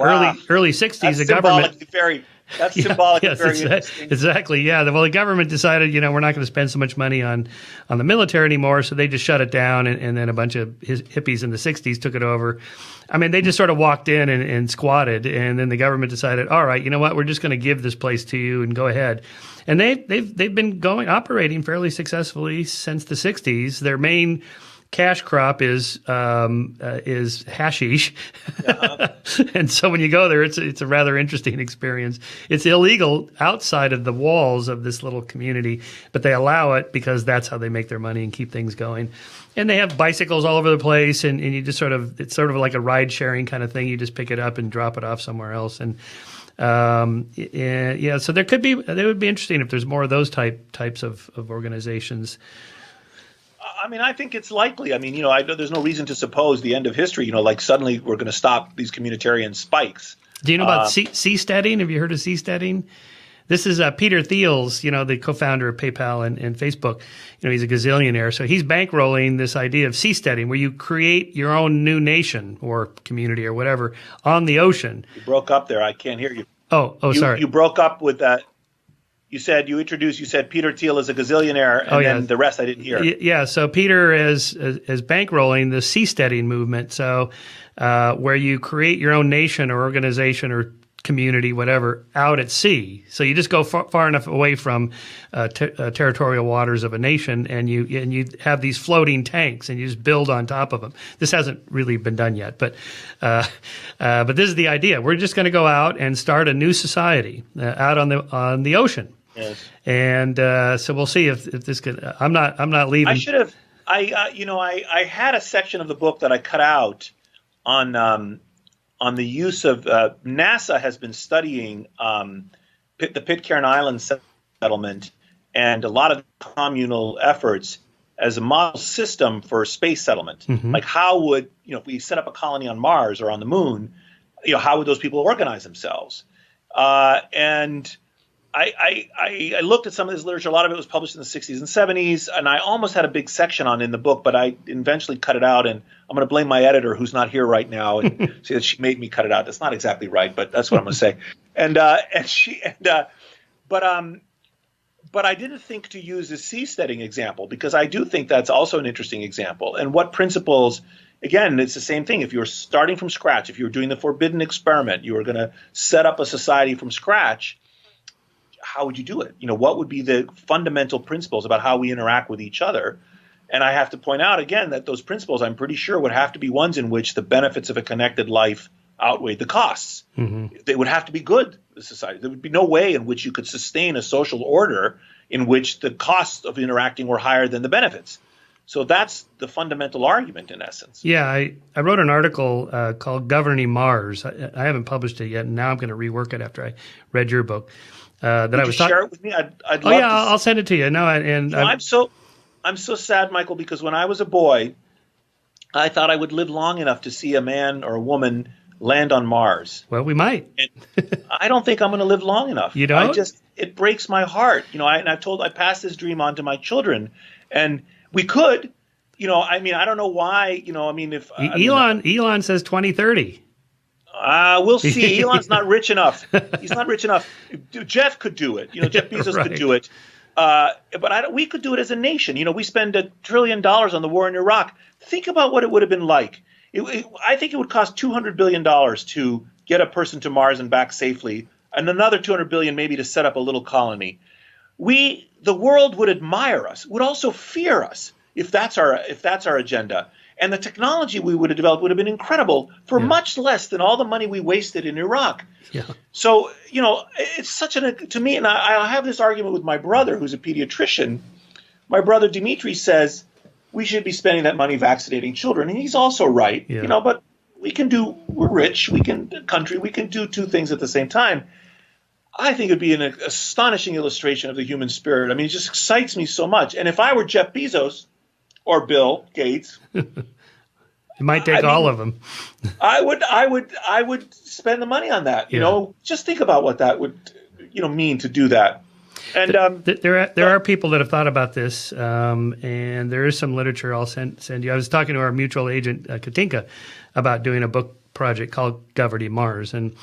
early 60s, the government. That's symbolic and very interesting. Exactly, yeah. Well, the government decided, we're not going to spend so much money on the military anymore, so they just shut it down, and then a bunch of hippies in the 60s took it over. I mean, they just sort of walked in and squatted, and then the government decided, all right, you know what, we're just going to give this place to you and go ahead. And they've been operating fairly successfully since the 60s. Their main cash crop is hashish, and so when you go there, it's a rather interesting experience. It's illegal outside of the walls of this little community, but they allow it because that's how they make their money and keep things going. And they have bicycles all over the place, and you just it's sort of like a ride sharing kind of thing. You just pick it up and drop it off somewhere else, and so they would be interesting if there's more of those types of organizations. I think it's likely. There's no reason to suppose the end of history, like suddenly we're going to stop these communitarian spikes. Do you know about seasteading? Have you heard of seasteading? This is Peter Thiel's, the co-founder of PayPal and Facebook. He's a gazillionaire. So he's bankrolling this idea of seasteading, where you create your own new nation or community or whatever on the ocean. You broke up there. I can't hear you. Sorry. You broke up with that. You said Peter Thiel is a gazillionaire, and then the rest I didn't hear. Yeah, so Peter is bankrolling the seasteading movement. So where you create your own nation or organization or community, whatever, out at sea. So you just go far enough away from territorial waters of a nation, and you have these floating tanks, and you just build on top of them. This hasn't really been done yet, but this is the idea. We're just going to go out and start a new society out on the ocean. Yes. And so we'll see if this could. I'm not leaving. I should have. I had a section of the book that I cut out on the use of NASA has been studying the Pitcairn Island settlement and a lot of communal efforts as a model system for space settlement. Like how would, if we set up a colony on Mars or on the moon, how would those people organize themselves? And I looked at some of this literature. A lot of it was published in the 60s and 70s, and I almost had a big section on it in the book, but I eventually cut it out, and I'm going to blame my editor, who's not here right now, and say that she made me cut it out. That's not exactly right, but that's what I'm going to say. But I didn't think to use the seasteading example, because I do think that's also an interesting example. And what principles, again, it's the same thing. If you were starting from scratch, if you were doing the forbidden experiment, you were going to set up a society from scratch, how would you do it? What would be the fundamental principles about how we interact with each other? And I have to point out again that those principles, I'm pretty sure, would have to be ones in which the benefits of a connected life outweighed the costs. They would have to be good, the society. There would be no way in which you could sustain a social order in which the costs of interacting were higher than the benefits. So that's the fundamental argument, in essence. Yeah, I wrote an article called Governing Mars. I haven't published it yet, and now I'm going to rework it after I read your book. Would you share it with me? I'd love to. I'll send it to you. No, I'm so sad, Michael, because when I was a boy, I thought I would live long enough to see a man or a woman land on Mars. Well, we might. And I don't think I'm going to live long enough. You don't? It breaks my heart. I passed this dream on to my children, and we could. I don't know why. Elon says 2030. We'll see. Elon's not rich enough. He's not rich enough. Jeff could do it. Jeff Bezos Right. could do it. But we could do it as a nation. We spend $1 trillion on the war in Iraq. Think about what it would have been like. I think it would cost $200 billion to get a person to Mars and back safely, and another $200 billion maybe to set up a little colony. The world would admire us, would also fear us if that's our agenda. And the technology we would have developed would have been incredible for much less than all the money we wasted in Iraq. Yeah. So, it's to me, and I have this argument with my brother, who's a pediatrician. My brother Dimitri says we should be spending that money vaccinating children. And he's also right, but we're rich, we can do two things at the same time. I think it'd be an astonishing illustration of the human spirit. I mean, it just excites me so much. And if I were Jeff Bezos or Bill Gates, it might take all of them. I would spend the money on that. Just think about what that would, mean to do that. And there are people that have thought about this, and there is some literature I'll send you. I was talking to our mutual agent Katinka about doing a book project called Governing Mars, and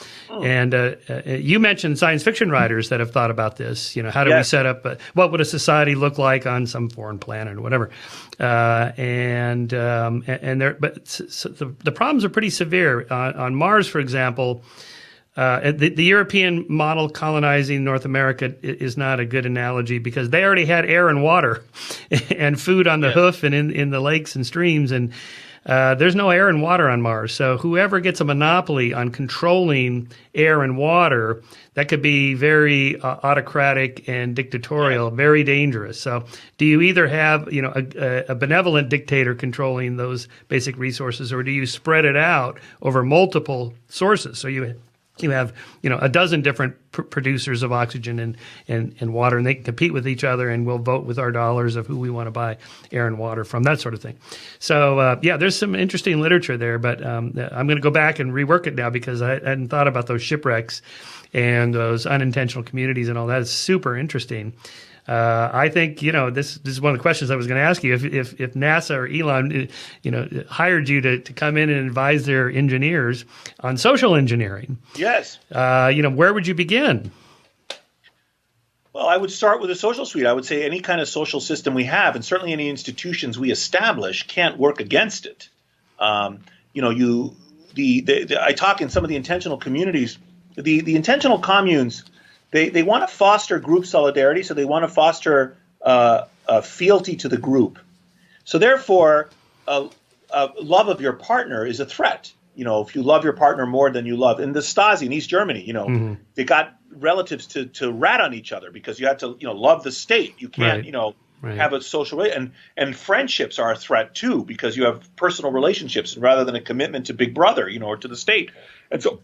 you mentioned science fiction writers that have thought about this. How do we set up? What would a society look like on some foreign planet or whatever? The problems are pretty severe on Mars, for example. The European model colonizing North America is not a good analogy because they already had air and water and food on the hoof and in the lakes and streams, and there's no air and water on Mars. So whoever gets a monopoly on controlling air and water, that could be very autocratic and dictatorial, very dangerous. So do you either have a benevolent dictator controlling those basic resources, or do you spread it out over multiple sources? So you have a dozen different producers of oxygen and water, and they can compete with each other, and we'll vote with our dollars of who we want to buy air and water from, that sort of thing. So there's some interesting literature there, but I'm going to go back and rework it now because I hadn't thought about those shipwrecks and those unintentional communities and all that. It's super interesting. I think this is one of the questions I was going to ask you. If NASA or Elon hired you to come in and advise their engineers on social engineering, yes, where would you begin? Well, I would start with a social suite. I would say any kind of social system we have, and certainly any institutions we establish, can't work against it. I talk in some of the intentional communities, the intentional communes. They want to foster group solidarity, so they want to foster a fealty to the group. So therefore, love of your partner is a threat. If you love your partner more than you love, in the Stasi in East Germany, they got relatives to rat on each other because you had to, love the state. You can't, have a social and friendships are a threat too because you have personal relationships rather than a commitment to Big Brother, or to the state. And so,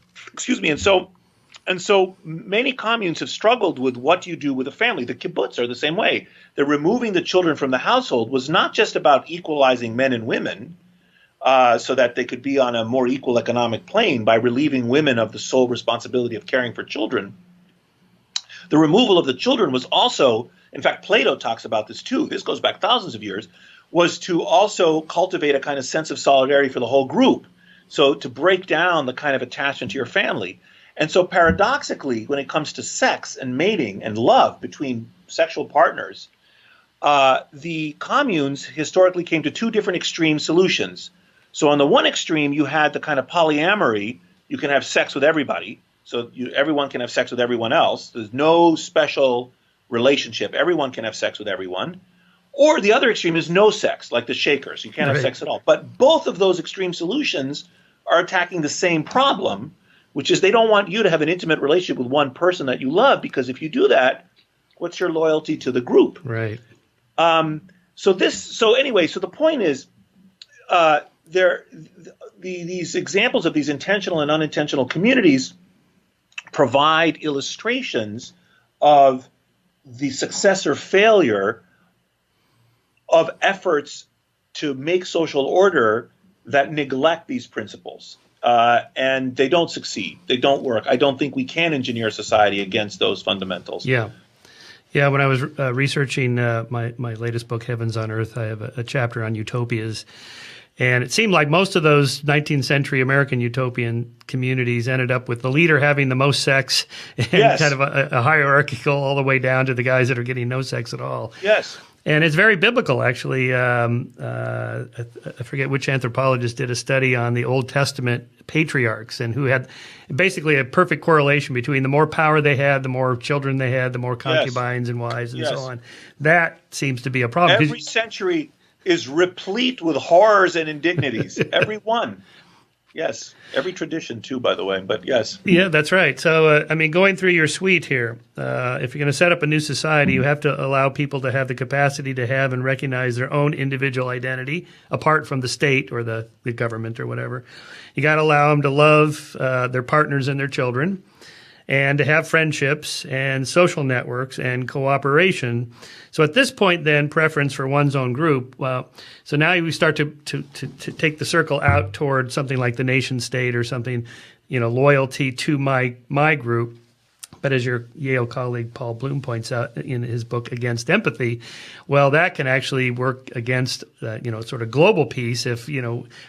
And so many communes have struggled with what you do with a family. The kibbutz are the same way. They're removing the children from the household was not just about equalizing men and women so that they could be on a more equal economic plane by relieving women of the sole responsibility of caring for children. The removal of the children was also, in fact, Plato talks about this too, this goes back thousands of years, was to also cultivate a kind of sense of solidarity for the whole group. So to break down the kind of attachment to your family. And so paradoxically, when it comes to sex and mating and love between sexual partners, the communes historically came to two different extreme solutions. So on the one extreme, you had the kind of polyamory, you can have sex with everybody. So everyone can have sex with everyone else. There's no special relationship. Everyone can have sex with everyone. Or the other extreme is no sex, like the Shakers. You can't have sex at all. But both of those extreme solutions are attacking the same problem, which is they don't want you to have an intimate relationship with one person that you love, because if you do that, what's your loyalty to the group? Right. So the point is, these examples of these intentional and unintentional communities provide illustrations of the success or failure of efforts to make social order that neglect these principles. And they don't succeed. They don't work. I don't think we can engineer society against those fundamentals. Yeah. Yeah, when I was researching my latest book, Heavens on Earth, I have a chapter on utopias. And it seemed like most of those 19th century American utopian communities ended up with the leader having the most sex and kind of a hierarchical all the way down to the guys that are getting no sex at all. Yes. And it's very biblical, actually. I forget which anthropologist did a study on the Old Testament patriarchs and who had basically a perfect correlation between the more power they had, the more children they had, the more concubines and wives and so on. That seems to be a problem. Every century is replete with horrors and indignities. Every one. Yes. Every tradition, too, by the way. But yes. Yeah, that's right. So, going through your suite here, if you're going to set up a new society, you have to allow people to have the capacity to have and recognize their own individual identity apart from the state or the government or whatever. You got to allow them to love their partners and their children, and to have friendships and social networks and cooperation. So at this point, then, preference for one's own group. Well, so now we start to take the circle out toward something like the nation state or something, loyalty to my group. But as your Yale colleague Paul Bloom points out in his book Against Empathy, well, that can actually work against, sort of global peace. If,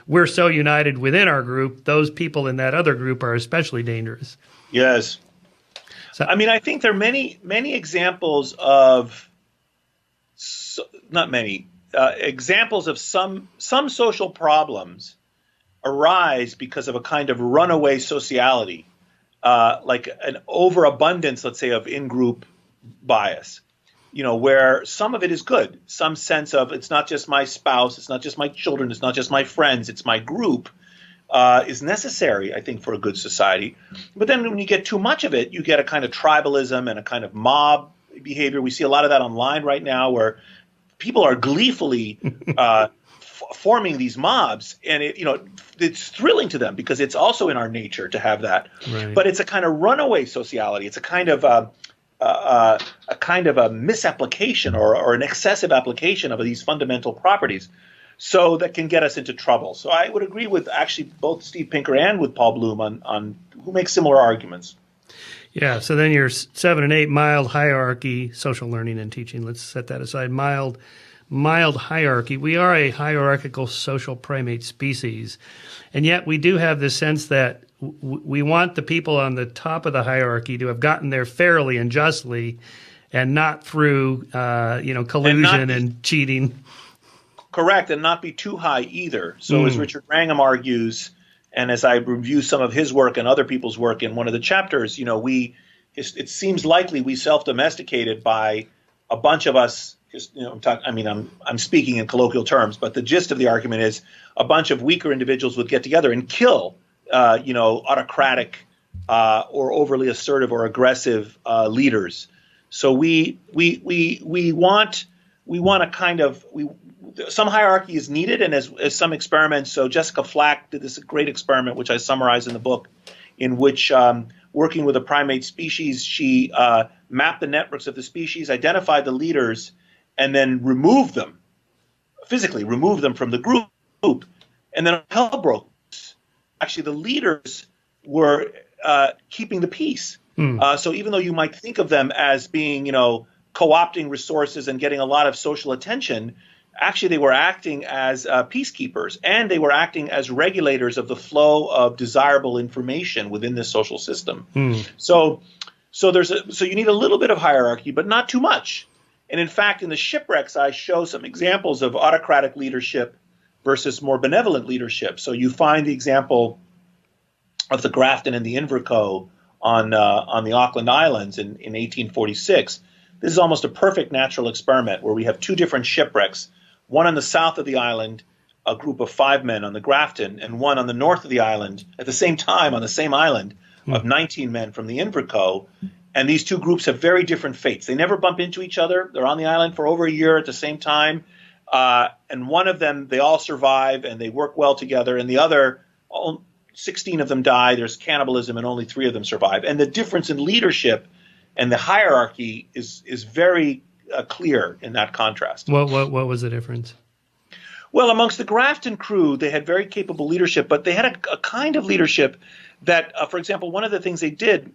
we're so united within our group, those people in that other group are especially dangerous. Yes. So, I think there are many examples of, examples of some social problems arise because of a kind of runaway sociality, like an overabundance, let's say, of in-group bias, where some of it is good, some sense of it's not just my spouse, it's not just my children, it's not just my friends, it's my group. Is necessary, I think, for a good society. But then when you get too much of it, you get a kind of tribalism and a kind of mob behavior. We see a lot of that online right now where people are gleefully forming these mobs. And, it's thrilling to them because it's also in our nature to have that. Right. But it's a kind of runaway sociality. It's a kind of a misapplication or an excessive application of these fundamental properties. So that can get us into trouble. So I would agree with actually both Steve Pinker and with Paul Bloom on who makes similar arguments. Yeah, so then your 7 and 8, mild hierarchy, social learning and teaching. Let's set that aside. Mild hierarchy. We are a hierarchical social primate species, and yet we do have this sense that we want the people on the top of the hierarchy to have gotten there fairly and justly, and not through collusion and cheating. Correct, and not be too high either. So as Richard Wrangham argues, and as I review some of his work and other people's work in one of the chapters, it seems likely we self-domesticated by a bunch of us. I'm speaking in colloquial terms, but the gist of the argument is a bunch of weaker individuals would get together and kill, autocratic or overly assertive or aggressive leaders. So we want a kind of some hierarchy is needed, and as some experiments. So Jessica Flack did this great experiment, which I summarize in the book, in which working with a primate species. She mapped the networks of the species, identified the leaders, and then removed them, physically removed them from the group. And then hell broke loose. Actually, the leaders were keeping the peace. So even though you might think of them as being, co-opting resources and getting a lot of social attention, actually they were acting as peacekeepers, and they were acting as regulators of the flow of desirable information within this social system. So you need a little bit of hierarchy, but not too much. And in fact, in the shipwrecks, I show some examples of autocratic leadership versus more benevolent leadership. So you find the example of the Grafton and the Invercoe on the Auckland Islands in 1846. This is almost a perfect natural experiment where we have two different shipwrecks, one on the south of the island, a group of 5 men on the Grafton, and one on the north of the island at the same time on the same island of 19 men from the Invercoe. And these two groups have very different fates. They never bump into each other. They're on the island for over a year at the same time. And one of them, they all survive and they work well together. And the other, 16 of them die. There's cannibalism and only 3 of them survive. And the difference in leadership and the hierarchy is very clear in that contrast. What was the difference? Well, amongst the Grafton crew, they had very capable leadership, but they had a kind of leadership that, for example, one of the things they did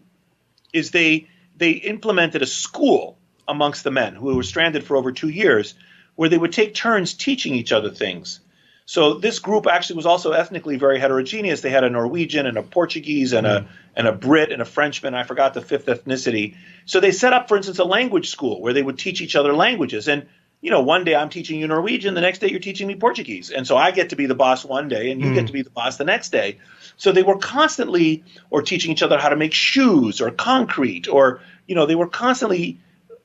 is they implemented a school amongst the men who were stranded for over 2 years, where they would take turns teaching each other things. So this group actually was also ethnically very heterogeneous. They had a Norwegian and a Portuguese and a Brit and a Frenchman. I forgot the 5th ethnicity. So they set up, for instance, a language school where they would teach each other languages. And, one day I'm teaching you Norwegian, the next day you're teaching me Portuguese. And so I get to be the boss one day and you get to be the boss the next day. So they were constantly teaching each other how to make shoes or concrete, or, they were constantly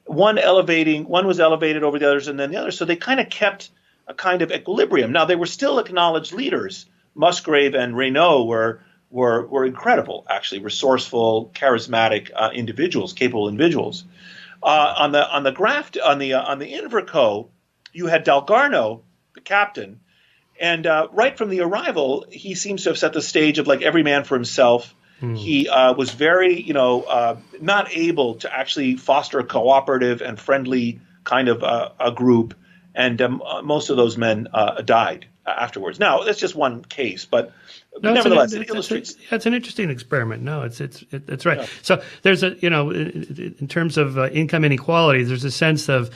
one was elevated over the others and then the other. So they kind of kept a kind of equilibrium. Now, they were still acknowledged leaders. Musgrave and Reynaud were incredible, actually, resourceful, charismatic individuals, capable individuals. On the Invercoe, you had Dalgarno, the captain, and right from the arrival, he seems to have set the stage of like every man for himself. He was very, not able to actually foster a cooperative and friendly kind of a group. And most of those men died afterwards. Now, that's just one case, but nevertheless, it illustrates. That's an interesting experiment. No, it's right. Yeah. So there's in terms of income inequality, there's a sense of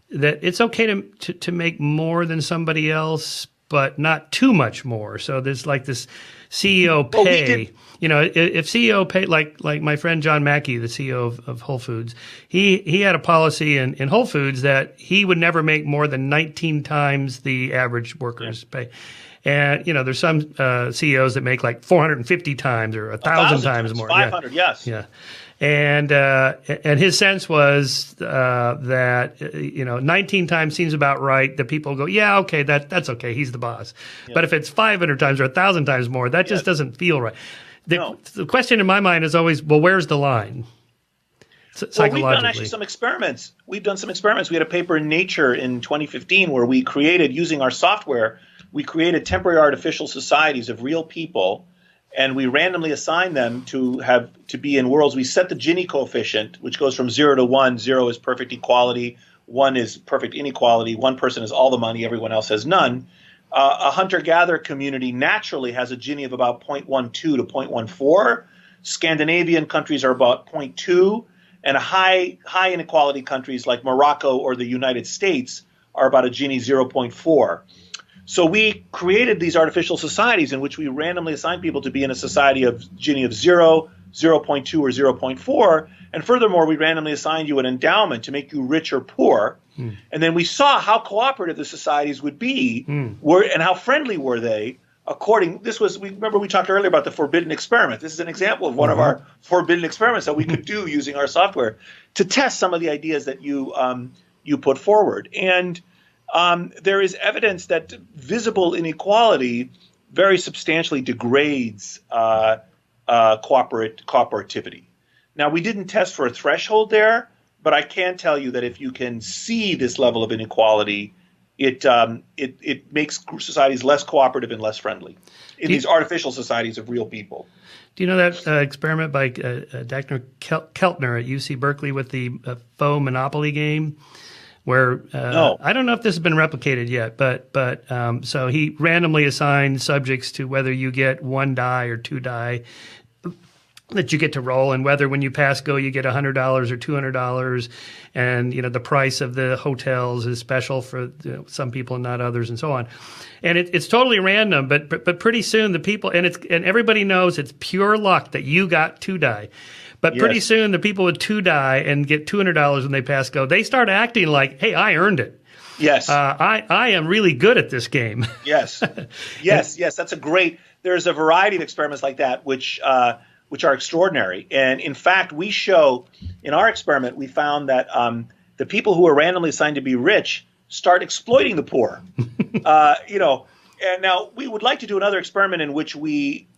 that it's okay to make more than somebody else, but not too much more. So there's like this CEO pay. If CEO pay, like my friend John Mackey, the CEO of Whole Foods, he had a policy in Whole Foods that he would never make more than 19 times the average worker's pay. And, there's some CEOs that make like 450 times or 1,000 times more. 500, yes. Yeah. And his sense was that 19 times seems about right. That people go, yeah, okay, that's okay. He's the boss. Yeah. But if it's 500 times or 1,000 times more, that just doesn't feel right. The question in my mind is always, well, where's the line? Psychologically. We've done actually some experiments. We had a paper in Nature in 2015 where we created, using our software, we created temporary artificial societies of real people, and we randomly assigned them to be in worlds. We set the Gini coefficient, which goes from 0 to 1. 0 is perfect equality. 1 is perfect inequality. One person has all the money. Everyone else has none. A hunter-gatherer community naturally has a Gini of about 0.12 to 0.14. Scandinavian countries are about 0.2, and high inequality countries like Morocco or the United States are about a Gini 0.4. So we created these artificial societies in which we randomly assign people to be in a society of Gini of 0, 0.2, or 0.4. And furthermore, we randomly assigned you an endowment to make you rich or poor. And then we saw how cooperative the societies would be and how friendly were they. Remember we talked earlier about the forbidden experiment. This is an example of one of our forbidden experiments that we could do using our software to test some of the ideas that you put forward. And there is evidence that visible inequality very substantially degrades cooperativity. Now, we didn't test for a threshold there, but I can tell you that if you can see this level of inequality, it makes societies less cooperative and less friendly in these artificial societies of real people. Do you know that experiment by Dr. Keltner at UC Berkeley with the faux Monopoly game? Where No. I don't know if this has been replicated yet, but so he randomly assigned subjects to whether you get one die or two die that you get to roll, and whether when you pass go you get $100 or $200, and the price of the hotels is special for some people and not others, and so on. And it's totally random, but pretty soon the people and everybody knows it's pure luck that you got two die. But pretty soon, the people with two die and get $200 when they pass go, they start acting like, hey, I earned it. Yes. I am really good at this game. Yes. Yes. That's a great – there's a variety of experiments like that which are extraordinary. And, in fact, we show – in our experiment, we found that the people who are randomly assigned to be rich start exploiting the poor. And now we would like to do another experiment in which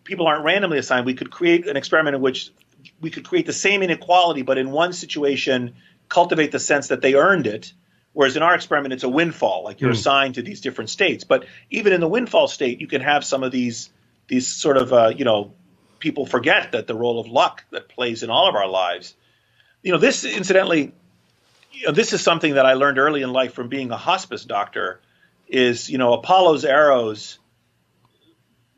people aren't randomly assigned. We could create an experiment in which – we could create the same inequality, but in one situation, cultivate the sense that they earned it. Whereas in our experiment, it's a windfall, like you're assigned to these different states. But even in the windfall state, you can have some of these sort of, people forget that the role of luck that plays in all of our lives. This incidentally, this is something that I learned early in life from being a hospice doctor is, Apollo's arrows.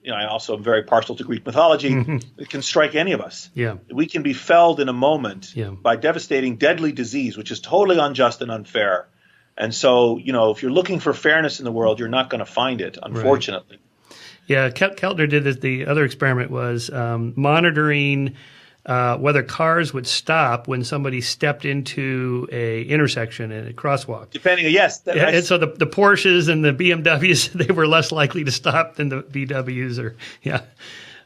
I also am very partial to Greek mythology. It can strike any of us. Yeah. We can be felled in a moment by devastating, deadly disease, which is totally unjust and unfair. And so, if you're looking for fairness in the world, you're not going to find it, unfortunately. Right. Yeah, Keltner did this. The other experiment was monitoring whether cars would stop when somebody stepped into a intersection and a crosswalk. Depending, yes. And so the Porsches and the BMWs, they were less likely to stop than the VWs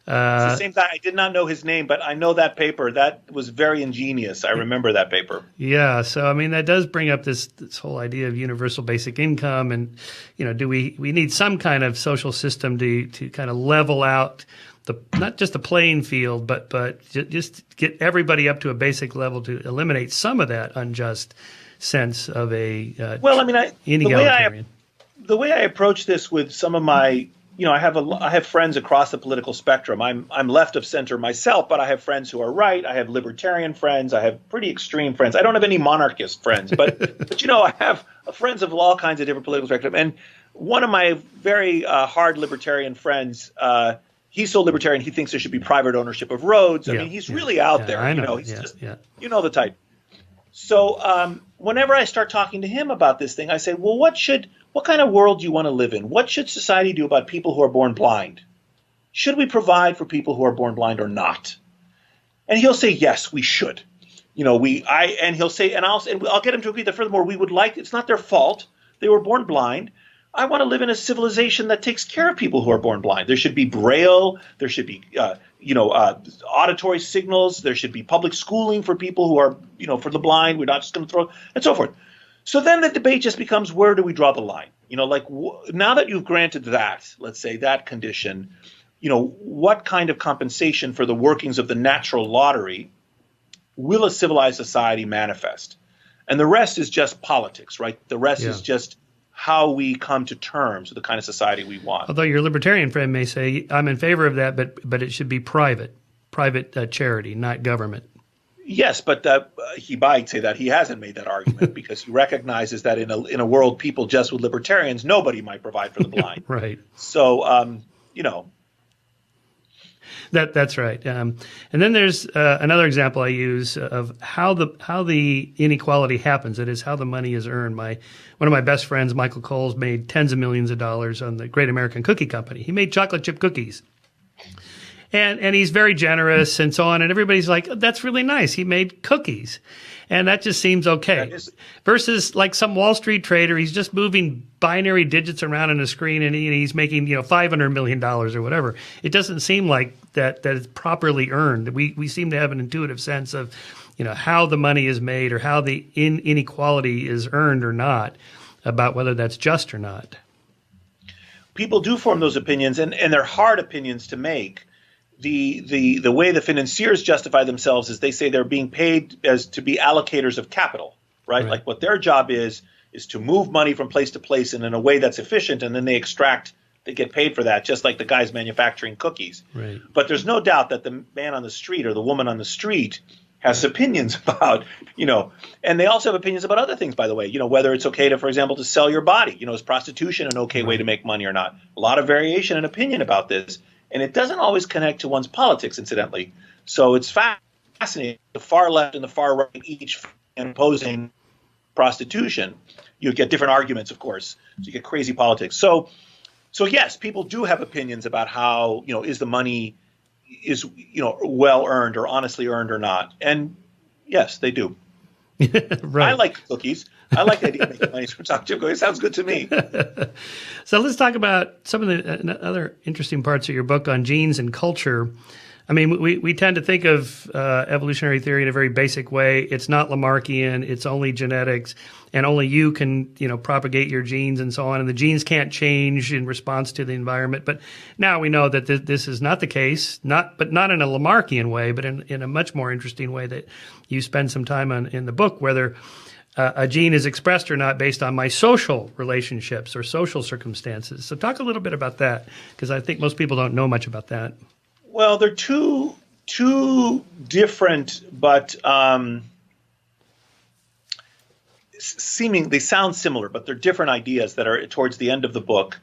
it's the same guy. I did not know his name, but I know that paper. That was very ingenious. I remember that paper. Yeah. So, that does bring up this whole idea of universal basic income. And, do we need some kind of social system to kind of level out not just the playing field, but just get everybody up to a basic level to eliminate some of that unjust sense of a inegalitarian. The way I approach this with some of my, I have friends across the political spectrum. I'm left of center myself, but I have friends who are right. I have libertarian friends. I have pretty extreme friends. I don't have any monarchist friends, but I have friends of all kinds of different political spectrum. And one of my very hard libertarian friends. He's so libertarian, he thinks there should be private ownership of roads. He's really out there. I know. He's the type. So whenever I start talking to him about this thing, I say, well, what kind of world do you want to live in? What should society do about people who are born blind? Should we provide for people who are born blind or not? And he'll say, yes, we should. And he'll say, and I'll get him to agree that furthermore, we would like, it's not their fault. They were born blind. I want to live in a civilization that takes care of people who are born blind. There should be Braille. There should be, auditory signals. There should be public schooling for people who are, for the blind. We're not just going to throw, and so forth. So then the debate just becomes, where do we draw the line? Now that you've granted that, let's say that condition, what kind of compensation for the workings of the natural lottery will a civilized society manifest? And the rest is just politics, right? The rest is just how we come to terms with the kind of society we want. Although your libertarian friend may say, I'm in favor of that, but it should be private charity, not government. Yes, but he might say that. He hasn't made that argument because he recognizes that in a world people just with libertarians, nobody might provide for the blind. Right. So, That's right. And then there's another example I use of how the inequality happens. It is how the money is earned. One of my best friends, Michael Coles, made tens of millions of dollars on the Great American Cookie Company. He made chocolate chip cookies. And he's very generous and so on. And everybody's like, that's really nice. He made cookies. And that just seems okay. Versus like some Wall Street trader, he's just moving binary digits around on a screen and he's making $500 million or whatever. It doesn't seem like that is properly earned. We seem to have an intuitive sense of how the money is made or how the inequality is earned or not, about whether that's just or not. People do form those opinions, and they're hard opinions to make. The way the financiers justify themselves is they say they're being paid as to be allocators of capital, right? Like what their job is is to move money from place to place and in a way that's efficient, and then they get paid for that, just like the guys manufacturing cookies. Right. But there's no doubt that the man on the street or the woman on the street has opinions about, and they also have opinions about other things, by the way, whether it's okay to, for example, to sell your body, is prostitution an okay way to make money or not? A lot of variation and opinion about this. And it doesn't always connect to one's politics, incidentally. So it's fascinating. The far left and the far right each opposing prostitution. You get different arguments, of course. So you get crazy politics. So yes, people do have opinions about how, is the money well earned or honestly earned or not. And yes, they do. Right. I like cookies. I like the idea of making money from chocolate chip cookies. Sounds good to me. So let's talk about some of the other interesting parts of your book on genes and culture. I mean, we tend to think of evolutionary theory in a very basic way. It's not Lamarckian. It's only genetics, and only you can, propagate your genes and so on. And the genes can't change in response to the environment. But now we know that this is not the case. Not in a Lamarckian way, but in a much more interesting way that you spend some time on in the book, whether a gene is expressed or not based on my social relationships or social circumstances. So talk a little bit about that, because I think most people don't know much about that. Well, they're two different, but they sound similar, but they're different ideas that are towards the end of the book.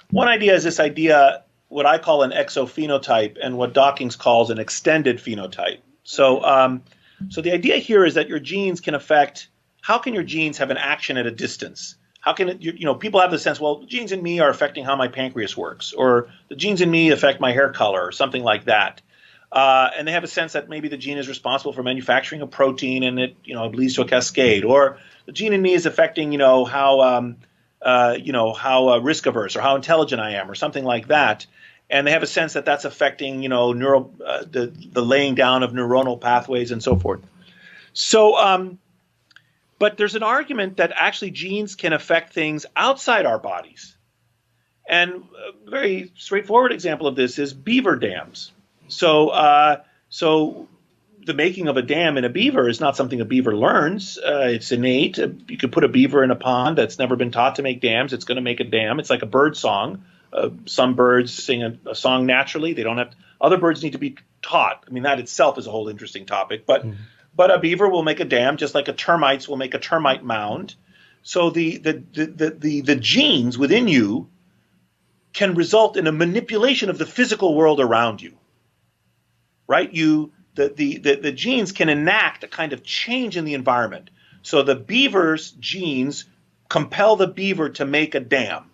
One idea is this idea, what I call an exophenotype, and what Dawkins calls an extended phenotype. So the idea here is that your genes can affect. How can your genes have an action at a distance? How can it, people have the sense, well, the genes in me are affecting how my pancreas works, or the genes in me affect my hair color, or something like that. And they have a sense that maybe the gene is responsible for manufacturing a protein, and it, leads to a cascade. Or the gene in me is affecting, how risk averse or how intelligent I am, or something like that. And they have a sense that that's affecting, the laying down of neuronal pathways and so forth. So, but there's an argument that actually genes can affect things outside our bodies. And a very straightforward example of this is beaver dams. So the making of a dam in a beaver is not something a beaver learns. It's innate. You could put a beaver in a pond that's never been taught to make dams. It's going to make a dam. It's like a bird song. Some birds sing a song naturally. They don't have. Other birds need to be taught. I mean, that itself is a whole interesting topic. But a beaver will make a dam just like termites will make a termite mound. So the genes within you can result in a manipulation of the physical world around you. Right? The genes can enact a kind of change in the environment. So the beaver's genes compel the beaver to make a dam.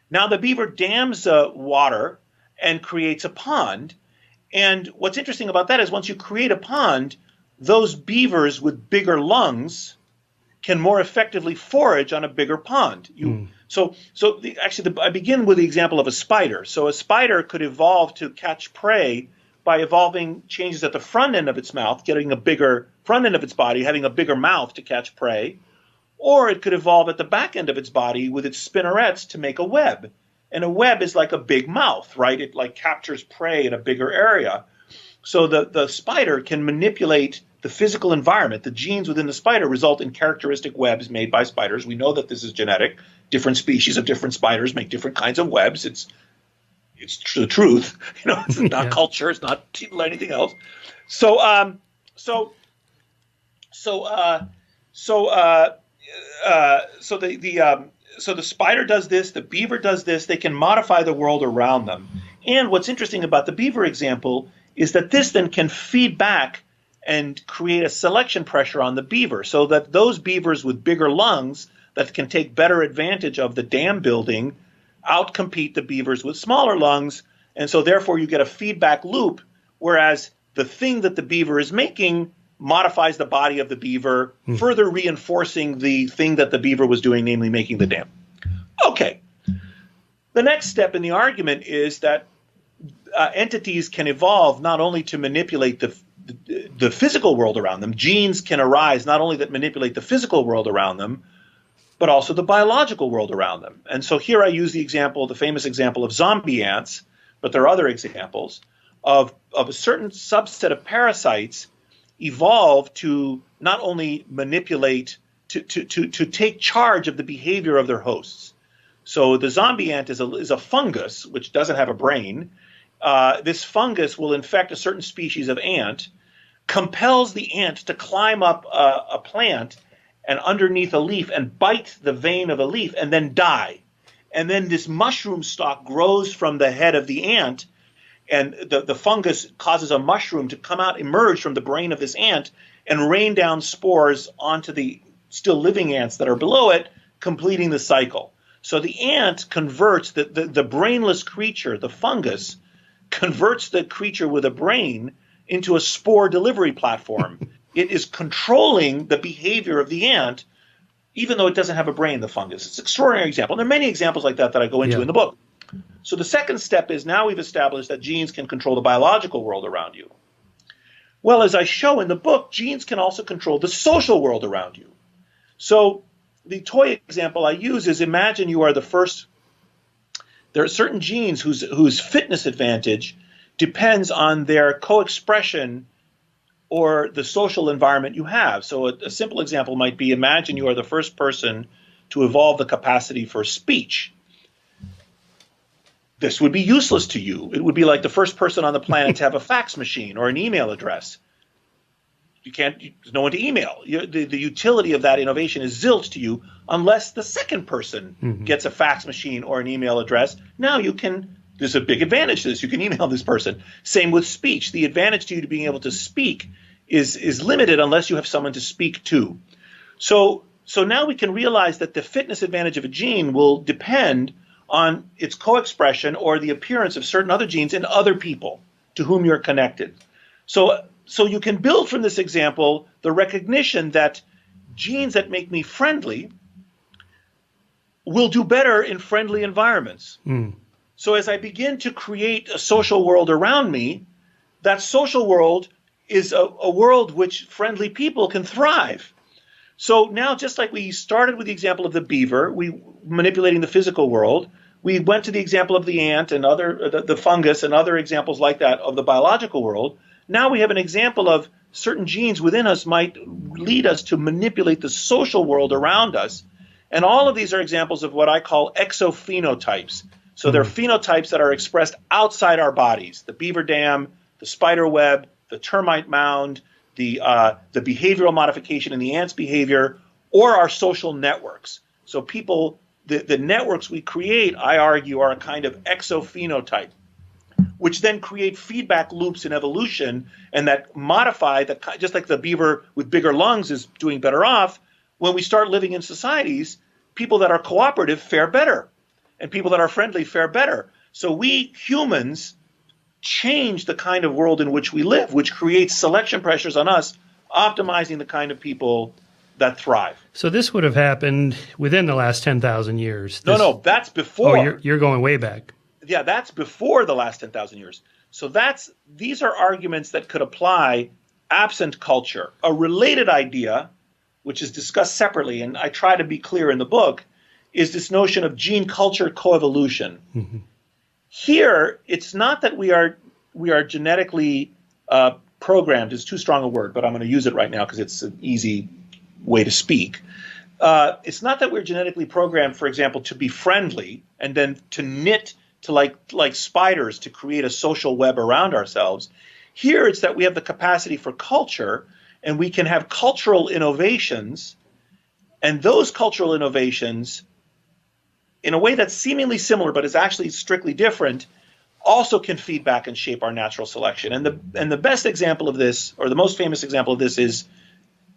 Now the beaver dams water and creates a pond. And what's interesting about that is once you create a pond, those beavers with bigger lungs can more effectively forage on a bigger pond. I begin with the example of a spider. So a spider could evolve to catch prey by evolving changes at the front end of its mouth, getting a bigger front end of its body, having a bigger mouth to catch prey. Or it could evolve at the back end of its body with its spinnerets to make a web. And a web is like a big mouth, right? It like captures prey in a bigger area. So the spider can manipulate the physical environment. The genes within the spider result in characteristic webs made by spiders. We know that this is genetic. Different species of different spiders make different kinds of webs. It's the truth. It's not culture. It's not anything else. So the spider does this. The beaver does this. They can modify the world around them. And what's interesting about the beaver example is that this then can feed back and create a selection pressure on the beaver, so that those beavers with bigger lungs that can take better advantage of the dam building outcompete the beavers with smaller lungs. And so therefore you get a feedback loop, whereas the thing that the beaver is making modifies the body of the beaver, further reinforcing the thing that the beaver was doing, namely making the dam. Okay. The next step in the argument is that entities can evolve not only to manipulate the physical world around them. Genes can arise not only that manipulate the physical world around them, but also the biological world around them. And so here I use the famous example of zombie ants, but there are other examples of a certain subset of parasites evolve to not only manipulate to take charge of the behavior of their hosts. So the zombie ant is a fungus which doesn't have a brain. This fungus will infect a certain species of ant, compels the ant to climb up a plant and underneath a leaf and bite the vein of a leaf and then die. And then this mushroom stalk grows from the head of the ant, and the fungus causes a mushroom to come out, emerge from the brain of this ant, and rain down spores onto the still living ants that are below it, completing the cycle. So the ant converts the brainless creature, the fungus, converts the creature with a brain into a spore delivery platform. It is controlling the behavior of the ant, even though it doesn't have a brain, the fungus. It's an extraordinary example. And there are many examples like that I go into in the book. So the second step is now we've established that genes can control the biological world around you. Well, as I show in the book, genes can also control the social world around you. So the toy example I use is, imagine you are the first. There are certain genes whose fitness advantage depends on their co-expression or the social environment you have. So a simple example might be, imagine you are the first person to evolve the capacity for speech. This would be useless to you. It would be like the first person on the planet to have a fax machine or an email address. There's no one to email. The utility of that innovation is zilch to you unless the second person gets a fax machine or an email address. Now there's a big advantage to this. You can email this person. Same with speech. The advantage to you to being able to speak is limited unless you have someone to speak to. So now we can realize that the fitness advantage of a gene will depend on its co-expression or the appearance of certain other genes in other people to whom you're connected. So you can build from this example the recognition that genes that make me friendly will do better in friendly environments. So as I begin to create a social world around me, that social world is a world which friendly people can thrive. So now, just like we started with the example of the beaver, we manipulating the physical world, we went to the example of the ant and the fungus and other examples like that of the biological world. Now we have an example of certain genes within us might lead us to manipulate the social world around us. And all of these are examples of what I call exophenotypes. So they're phenotypes that are expressed outside our bodies: the beaver dam, the spider web, the termite mound, the behavioral modification in the ant's behavior, or our social networks. So the networks we create, I argue, are a kind of exophenotype, which then create feedback loops in evolution and that modify, just like the beaver with bigger lungs is doing better off, when we start living in societies, people that are cooperative fare better, and people that are friendly fare better. So we humans change the kind of world in which we live, which creates selection pressures on us, optimizing the kind of people that thrive. So this would have happened within the last 10,000 years. No, that's before. Oh, you're going way back. Yeah, that's before the last 10,000 years. So these are arguments that could apply absent culture. A related idea, which is discussed separately, and I try to be clear in the book, is this notion of gene-culture coevolution. Here, it's not that we are genetically programmed. Is too strong a word, but I'm going to use it right now because it's an easy way to speak. It's not that we're genetically programmed, for example, to be friendly and then to knit to like spiders to create a social web around ourselves. Here, it's that we have the capacity for culture, and we can have cultural innovations, and those cultural innovations, in a way that's seemingly similar but is actually strictly different, also can feed back and shape our natural selection. And the best example of this, or the most famous example of this, is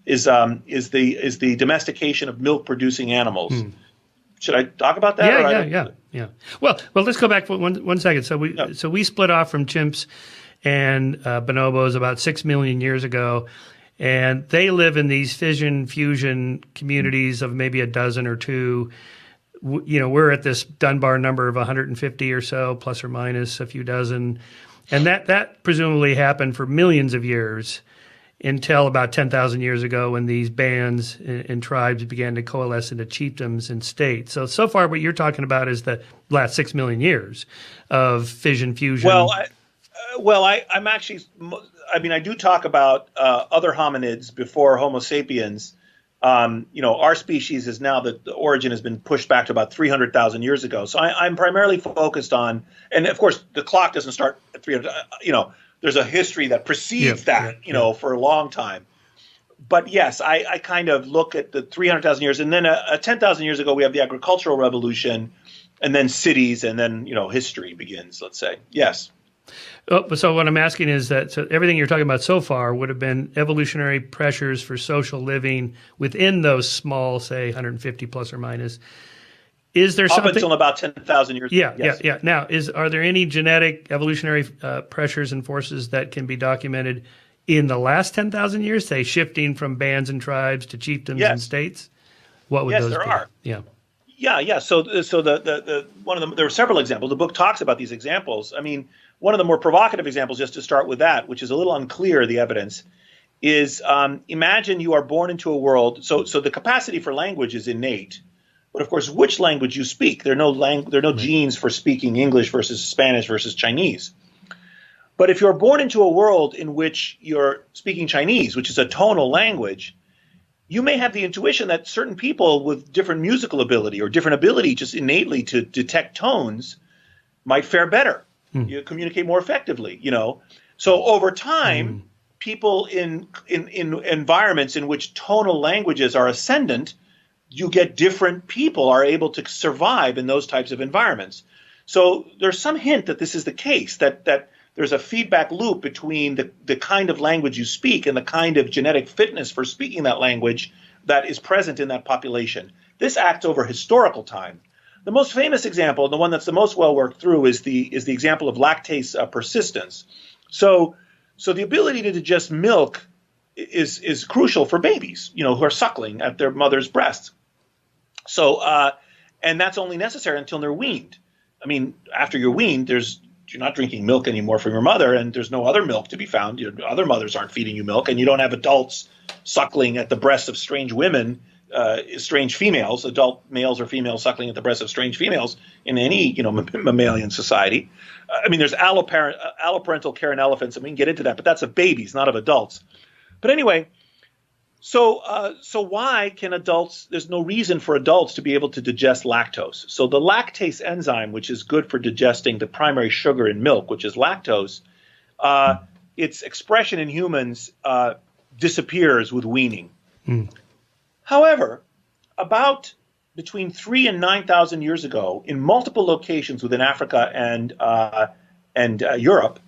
the domestication of milk-producing animals. Should I talk about that? Yeah. Well, let's go back for one second. So we split off from chimps and bonobos about 6 million years ago, and they live in these fission-fusion communities of maybe a dozen or two. We're at this Dunbar number of 150 or so, plus or minus a few dozen, and that presumably happened for millions of years until about 10,000 years ago, when these bands and tribes began to coalesce into chiefdoms and states. So far, what you're talking about is the last 6 million years of fission fusion. I'm actually. I do talk about other hominids before Homo sapiens, Our species is now the origin has been pushed back to about 300,000 years ago. So I'm primarily focused on, and of course the clock doesn't start at 300. There's a history that precedes for a long time. But yes, I kind of look at the 300,000 years, and then 10,000 years ago we have the agricultural revolution, and then cities, and then history begins. Let's say yes. So what I'm asking is that everything you're talking about so far would have been evolutionary pressures for social living within those small, say, 150 plus or minus. Is there something up until about 10,000 years? Yeah. Now, are there any genetic evolutionary pressures and forces that can be documented in the last 10,000 years, say shifting from bands and tribes to chieftains and states? What would those be? Yes, there are. Yeah. So the one of them, there are several examples. The book talks about these examples. I mean, one of the more provocative examples, just to start with that, which is a little unclear, the evidence, is imagine you are born into a world. So the capacity for language is innate, but of course, which language you speak? There are no genes for speaking English versus Spanish versus Chinese. But if you're born into a world in which you're speaking Chinese, which is a tonal language, you may have the intuition that certain people with different musical ability or different ability just innately to detect tones might fare better. You communicate more effectively, So over time, people in environments in which tonal languages are ascendant, you get different people are able to survive in those types of environments. So there's some hint that this is the case, that there's a feedback loop between the kind of language you speak and the kind of genetic fitness for speaking that language that is present in that population. This acts over historical time. The most famous example, the one that's the most well worked through, is the example of lactase persistence. So the ability to digest milk is crucial for babies, who are suckling at their mother's breasts. So and that's only necessary until they're weaned. I mean, after you're weaned, you're not drinking milk anymore from your mother, and there's no other milk to be found. Other mothers aren't feeding you milk, and you don't have adults suckling at the breasts of strange women. Strange females, adult males or females suckling at the breasts of strange females in any mammalian society. I mean, there's alloparental care in elephants, and we can get into that, but that's of babies, not of adults. But anyway, so why can adults? There's no reason for adults to be able to digest lactose. So the lactase enzyme, which is good for digesting the primary sugar in milk, which is lactose, its expression in humans disappears with weaning. However, about between 3,000 and 9,000 years ago, in multiple locations within Africa and Europe,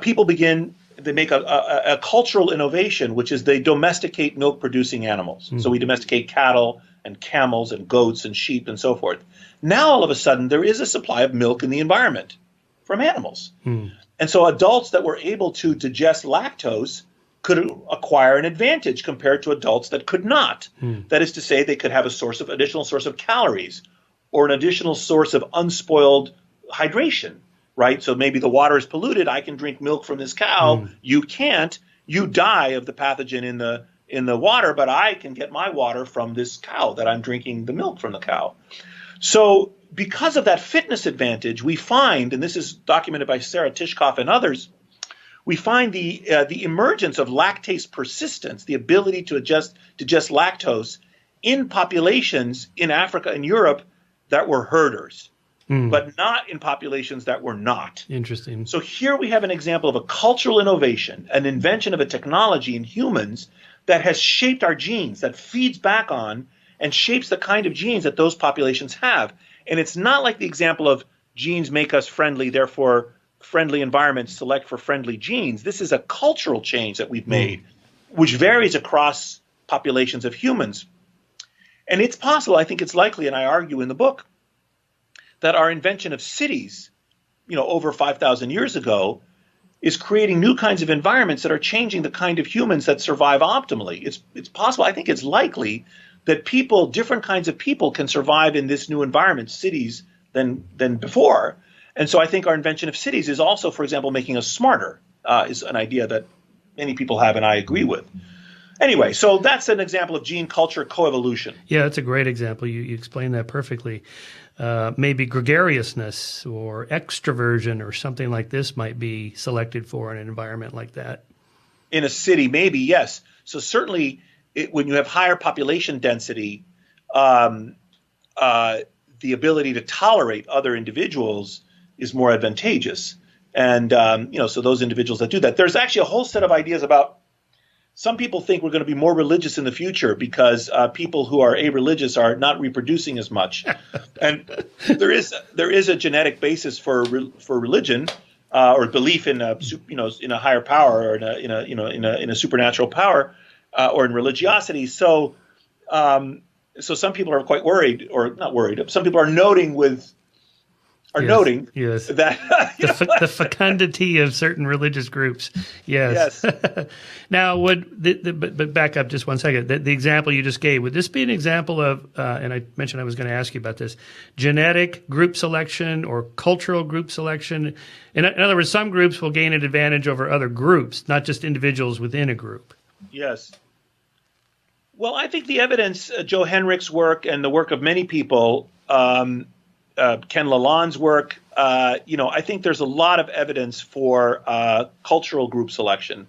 people they make a cultural innovation, which is they domesticate milk-producing animals. So we domesticate cattle and camels and goats and sheep and so forth. Now, all of a sudden, there is a supply of milk in the environment from animals. And so adults that were able to digest lactose could acquire an advantage compared to adults that could not. That is to say, they could have additional source of calories or an additional source of unspoiled hydration, right? So maybe the water is polluted. I can drink milk from this cow. You can't. You die of the pathogen in the water, but I can get my water from this cow that I'm drinking the milk from the cow. So because of that fitness advantage, we find, and this is documented by Sarah Tishkoff and others, we find the emergence of lactase persistence, the ability to digest lactose in populations in Africa and Europe that were herders, but not in populations that were not. Interesting. So here we have an example of a cultural innovation, an invention of a technology in humans that has shaped our genes, that feeds back on and shapes the kind of genes that those populations have. And it's not like the example of genes make us friendly, therefore friendly environments select for friendly genes. This is a cultural change that we've made, which varies across populations of humans. And it's possible, I think it's likely, and I argue in the book, that our invention of cities, over 5,000 years ago, is creating new kinds of environments that are changing the kind of humans that survive optimally. It's possible, I think it's likely, that different kinds of people can survive in this new environment, cities, than before. And so I think our invention of cities is also, for example, making us smarter, is an idea that many people have and I agree with. Anyway, so that's an example of gene culture coevolution. Yeah, that's a great example. You explained that perfectly. Maybe gregariousness or extroversion or something like this might be selected for in an environment like that. In a city, maybe, yes. So certainly when you have higher population density, the ability to tolerate other individuals is more advantageous. And so those individuals that do that, there's actually a whole set of ideas about. Some people think we're going to be more religious in the future because people who are a-religious are not reproducing as much, and there is a genetic basis for religion or belief in in a higher power or in a supernatural power or in religiosity. So some people are quite worried, or not worried. Some people are noting yes. that the fecundity of certain religious groups. Yes. Now, but back up just one second. The example you just gave, would this be an example of, and I mentioned I was going to ask you about this, genetic group selection or cultural group selection? In other words, some groups will gain an advantage over other groups, not just individuals within a group. Yes. Well, I think the evidence, Joe Henrich's work and the work of many people, Ken Lalonde's work, I think there's a lot of evidence for cultural group selection.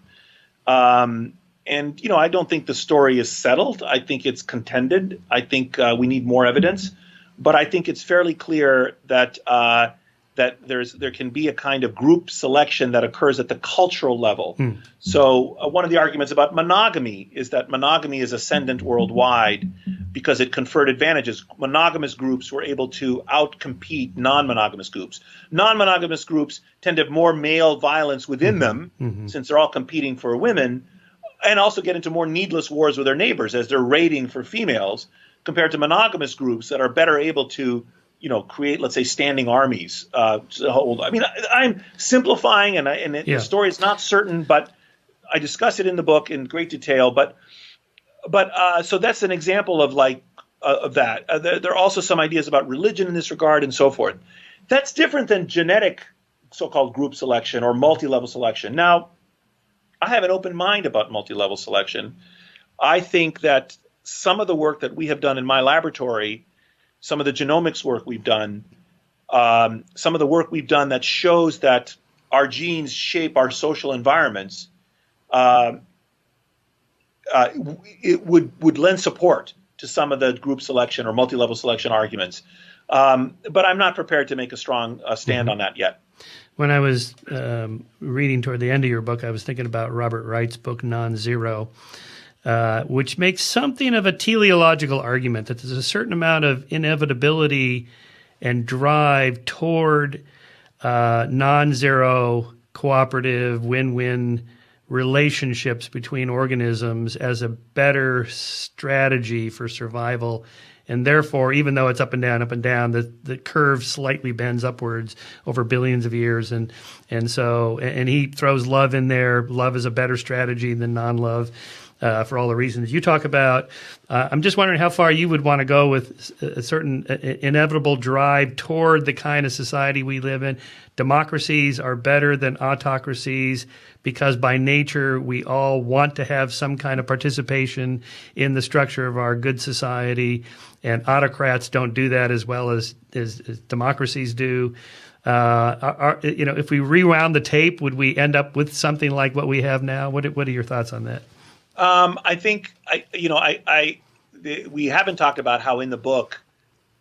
And I don't think the story is settled. I think it's contended. I think we need more evidence. But I think it's fairly clear that there can be a kind of group selection that occurs at the cultural level. So one of the arguments about monogamy is that monogamy is ascendant worldwide because it conferred advantages. Monogamous groups were able to outcompete non-monogamous groups. Non-monogamous groups tend to have more male violence within them since they're all competing for women, and also get into more needless wars with their neighbors as they're raiding for females, compared to monogamous groups that are better able to create, let's say, standing armies. I'm simplifying, the story is not certain, but I discuss it in the book in great detail. But so that's an example of of that. There are also some ideas about religion in this regard and so forth. That's different than genetic so-called group selection or multi-level selection. Now, I have an open mind about multi-level selection. I think that some of the work that we have done in my laboratory, some of the genomics work we've done, some of the work we've done that shows that our genes shape our social environments, it would lend support to some of the group selection or multi-level selection arguments. But I'm not prepared to make a strong stand on that yet. When I was reading toward the end of your book, I was thinking about Robert Wright's book, Non-Zero, which makes something of a teleological argument that there's a certain amount of inevitability and drive toward non-zero, cooperative, win-win relationships between organisms as a better strategy for survival. And therefore, even though it's up and down, the curve slightly bends upwards over billions of years. And he throws love in there. Love is a better strategy than non-love. For all the reasons you talk about. I'm just wondering how far you would want to go with a certain inevitable drive toward the kind of society we live in. Democracies are better than autocracies because by nature we all want to have some kind of participation in the structure of our good society, and autocrats don't do that as well as democracies do. If we rewound the tape, would we end up with something like what we have now? What are your thoughts on that? I think we haven't talked about how in the book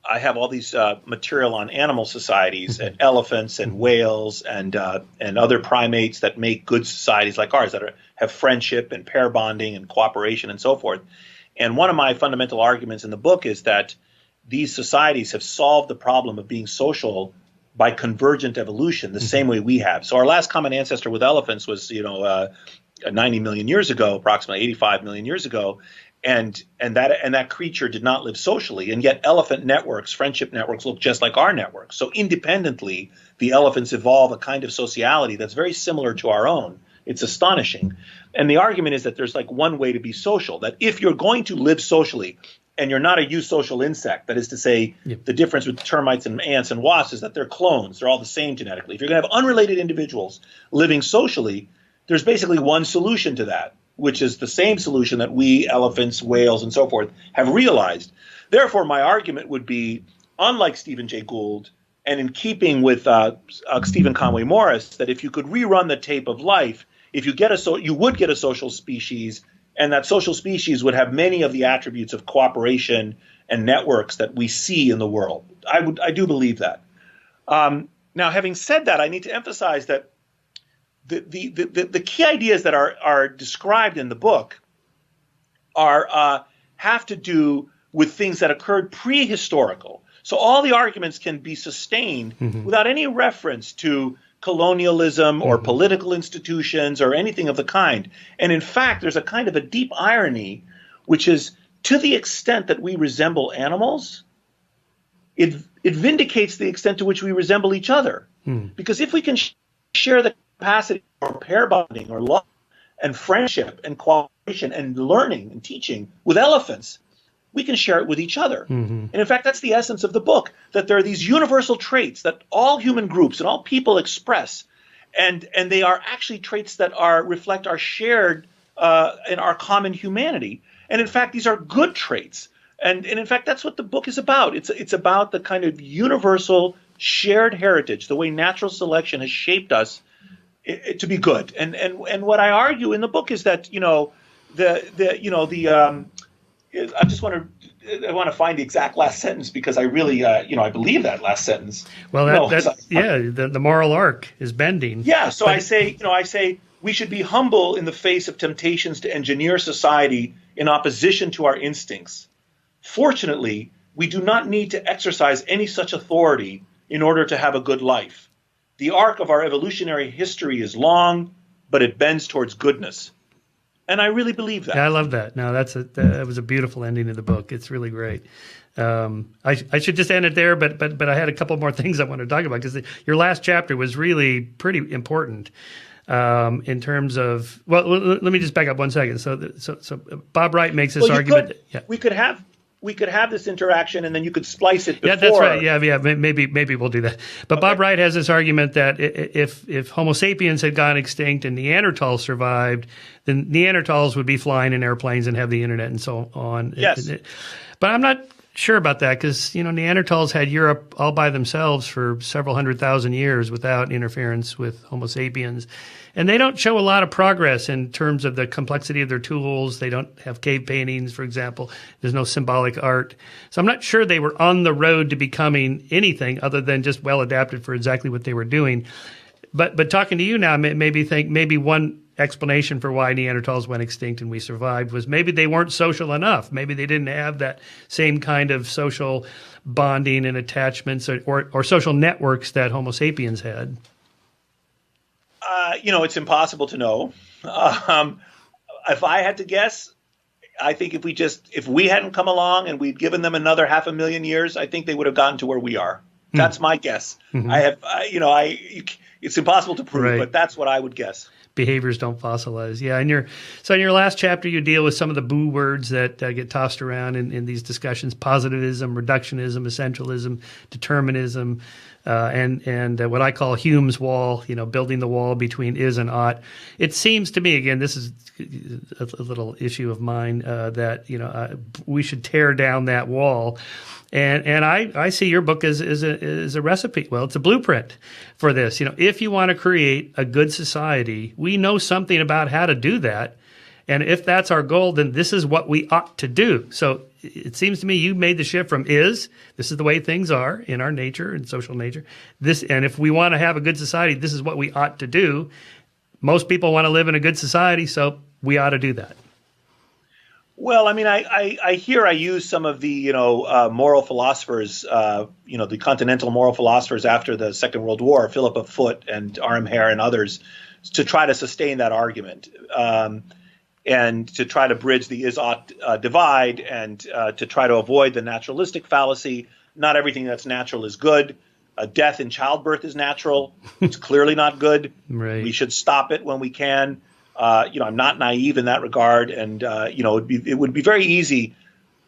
I have all these material on animal societies and elephants and whales and other primates that make good societies like ours that have friendship and pair bonding and cooperation and so forth. And one of my fundamental arguments in the book is that these societies have solved the problem of being social by convergent evolution, the same way we have. So our last common ancestor with elephants was 90 million years ago, approximately 85 million years ago, and that creature did not live socially, and yet elephant networks, friendship networks, look just like our networks. So independently, the elephants evolve a kind of sociality that's very similar to our own. It's astonishing. And the argument is that there's one way to be social, that if you're going to live socially and you're not a eusocial insect, that is to say, the difference with termites and ants and wasps is that they're clones. They're all the same genetically. If you're going to have unrelated individuals living socially, there's basically one solution to that, which is the same solution that we, elephants, whales, and so forth, have realized. Therefore, my argument would be, unlike Stephen Jay Gould, and in keeping with Stephen Conway Morris, that if you could rerun the tape of life, if you would get a social species, and that social species would have many of the attributes of cooperation and networks that we see in the world. I do believe that. Now, having said that, I need to emphasize that the key ideas that are described in the book have to do with things that occurred prehistorical. So all the arguments can be sustained without any reference to colonialism or political institutions or anything of the kind. And in fact, there's a kind of a deep irony, which is to the extent that we resemble animals, it vindicates the extent to which we resemble each other. Because if we can share the capacity for pair bonding or love and friendship and cooperation and learning and teaching with elephants, we can share it with each other. And in fact, that's the essence of the book, that there are these universal traits that all human groups and all people express, and they are actually traits that reflect our shared and our common humanity. And in fact, these are good traits. And in fact, that's what the book is about. It's about the kind of universal shared heritage, the way natural selection has shaped us to be good. And what I argue in the book is that I want to find the exact last sentence, because I really I believe that last sentence. Well, the moral arc is bending. Yeah. So I say we should be humble in the face of temptations to engineer society in opposition to our instincts. Fortunately, we do not need to exercise any such authority in order to have a good life. The arc of our evolutionary history is long, but it bends towards goodness. And I really believe that. Yeah, I love that. No, that was a beautiful ending of the book. It's really great. I should just end it there, but I had a couple more things I want to talk about, because your last chapter was really pretty important in terms of. Well, let me just back up 1 second. So Bob Wright makes this argument. We could have this interaction, and then you could splice it before. Yeah, that's right. Yeah. Maybe we'll do that. But okay. Bob Wright has this argument that if Homo sapiens had gone extinct and Neanderthals survived, then Neanderthals would be flying in airplanes and have the internet and so on. Yes. But I'm not sure about that, because Neanderthals had Europe all by themselves for several 100,000 years without interference with Homo sapiens. And they don't show a lot of progress in terms of the complexity of their tools. They don't have cave paintings, for example. There's no symbolic art. So I'm not sure they were on the road to becoming anything other than just well adapted for exactly what they were doing. But talking to you now, maybe one explanation for why Neanderthals went extinct and we survived was maybe they weren't social enough. Maybe they didn't have that same kind of social bonding and attachments or social networks that Homo sapiens had. It's impossible to know. If I had to guess, I think if we hadn't come along and we'd given them another 500,000 years, I think they would have gotten to where we are. That's my guess. It's impossible to prove, but that's what I would guess. Behaviors don't fossilize. Yeah. In your last chapter, you deal with some of the boo words that get tossed around in these discussions: positivism, reductionism, essentialism, determinism, and what I call Hume's wall, building the wall between is and ought. It seems to me, again, this is a little issue of mine, that, we should tear down that wall. And I see your book as a recipe. Well, it's a blueprint for this. If you want to create a good society, we know something about how to do that. And if that's our goal, then this is what we ought to do. So it seems to me you made the shift from this is the way things are in our nature and social nature. And if we want to have a good society, this is what we ought to do. Most people want to live in a good society, so we ought to do that. Well, I mean, I use some of the, moral philosophers, the continental moral philosophers after the Second World War, Philip of Foot and R.M. Hare and others, to try to sustain that argument and to try to bridge the is-ought divide and to try to avoid the naturalistic fallacy. Not everything that's natural is good. Death in childbirth is natural. It's clearly not good. Right. We should stop it when we can. I'm not naive in that regard, and it would be very easy.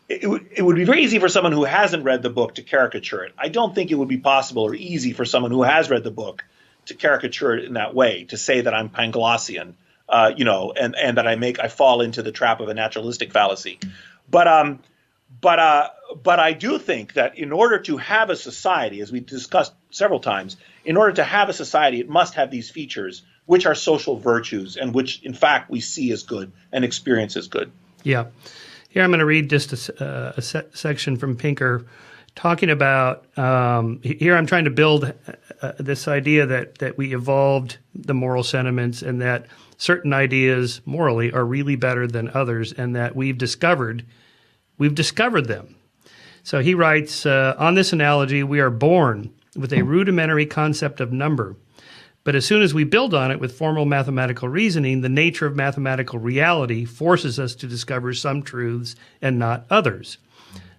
It would be very easy for someone who hasn't read the book to caricature it. I don't think it would be possible or easy for someone who has read the book to caricature it in that way, to say that I'm Panglossian, and that I fall into the trap of a naturalistic fallacy. But I do think that in order to have a society, as we discussed several times, in order to have a society, it must have these features which are social virtues and which, in fact, we see as good and experience as good. Yeah. Here I'm going to read just a section from Pinker talking about, here I'm trying to build this idea that we evolved the moral sentiments and that certain ideas morally are really better than others and that we've discovered them. So he writes, on this analogy, we are born with a rudimentary concept of number. But as soon as we build on it with formal mathematical reasoning, the nature of mathematical reality forces us to discover some truths and not others.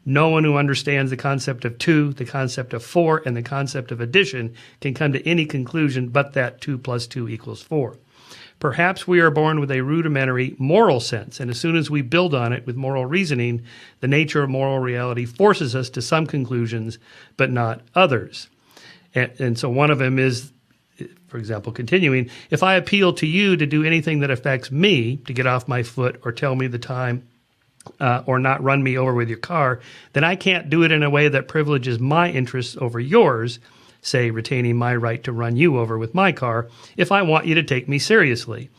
No one who understands the concept of 2, the concept of 4, and the concept of addition can come to any conclusion but that 2 plus 2 equals 4. Perhaps we are born with a rudimentary moral sense, and as soon as we build on it with moral reasoning, the nature of moral reality forces us to some conclusions but not others. And so one of them is, for example, continuing, if I appeal to you to do anything that affects me, to get off my foot or tell me the time or not run me over with your car, then I can't do it in a way that privileges my interests over yours, say retaining my right to run you over with my car, if I want you to take me seriously.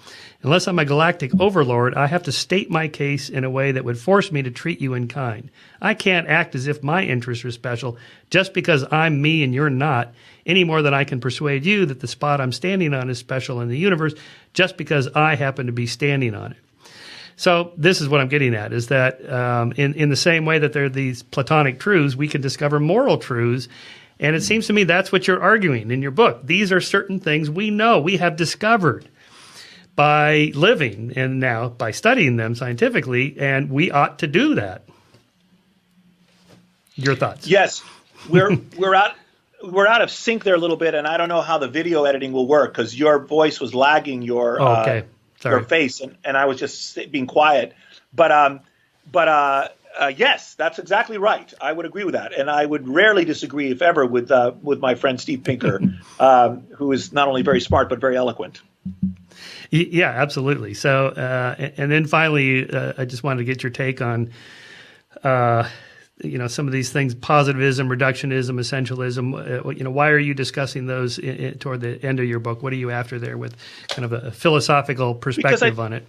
Unless I'm a galactic overlord, I have to state my case in a way that would force me to treat you in kind. I can't act as if my interests are special just because I'm me and you're not, any more than I can persuade you that the spot I'm standing on is special in the universe just because I happen to be standing on it. So this is what I'm getting at, is that in the same way that there are these Platonic truths, we can discover moral truths. And it seems to me that's what you're arguing in your book. These are certain things we know, we have discovered by living and now by studying them scientifically, and we ought to do that. Your thoughts? Yes, we're out of sync there a little bit, and I don't know how the video editing will work because your voice was lagging your face, and I was just being quiet. But yes, that's exactly right. I would agree with that, and I would rarely disagree, if ever, with my friend Steve Pinker, who is not only very smart but very eloquent. Yeah, absolutely. So, and then finally, I just wanted to get your take on, some of these things: positivism, reductionism, essentialism. Why are you discussing those toward the end of your book? What are you after there with kind of a philosophical perspective on it?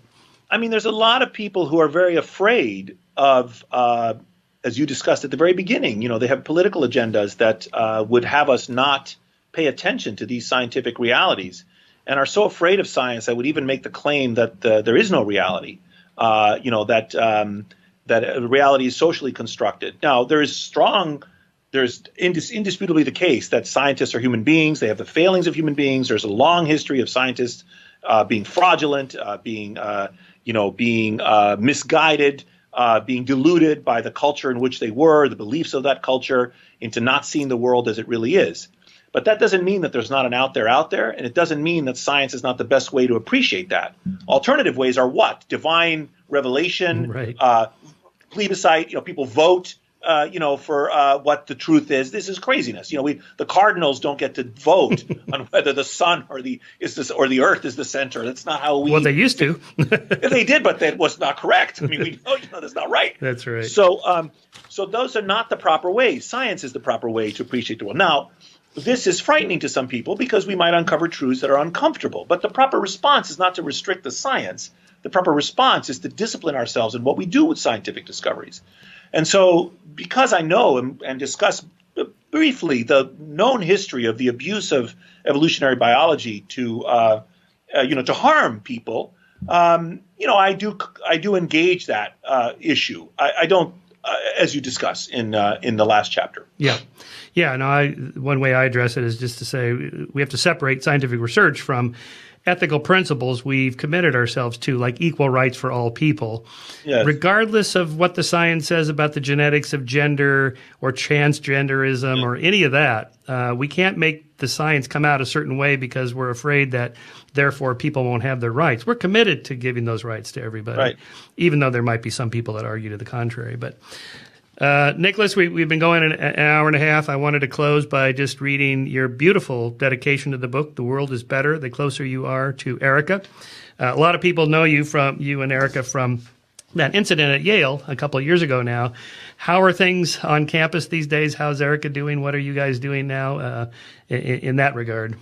I mean, there's a lot of people who are very afraid of, as you discussed at the very beginning, they have political agendas that would have us not pay attention to these scientific realities, and are so afraid of science. I would even make the claim that there is no reality, that reality is socially constructed. Now, there's indisputably the case that scientists are human beings. They have the failings of human beings. There's a long history of scientists being fraudulent, being misguided, being deluded by the culture in which they were, the beliefs of that culture, into not seeing the world as it really is. But that doesn't mean that there's not an out there, and it doesn't mean that science is not the best way to appreciate that. Alternative ways are what? Divine revelation, right. Plebiscite, people vote, for what the truth is. This is craziness. The cardinals don't get to vote on whether the sun or the earth is the center. That's not how we. Well, they used to. They did, but that was not correct. I mean, we know, that's not right. That's right. So those are not the proper ways. Science is the proper way to appreciate the world. Now, this is frightening to some people because we might uncover truths that are uncomfortable. But the proper response is not to restrict the science. The proper response is to discipline ourselves in what we do with scientific discoveries. And so, because I know and discuss briefly the known history of the abuse of evolutionary biology to harm people, I do engage that issue. I don't, as you discuss in the last chapter. Yeah. No, one way I address it is just to say we have to separate scientific research from ethical principles we've committed ourselves to, like equal rights for all people, yes, regardless of what the science says about the genetics of gender or transgenderism or any of that. We can't make the science come out a certain way because we're afraid that therefore people won't have their rights. We're committed to giving those rights to everybody, right, even though there might be some people that argue to the contrary. But Nicholas, we've been going an hour and a half. I wanted to close by just reading your beautiful dedication to the book, The World is Better, the closer you are to Erica. A lot of people know you and Erica from that incident at Yale a couple of years ago now. How are things on campus these days? How's Erica doing? What are you guys doing now in that regard?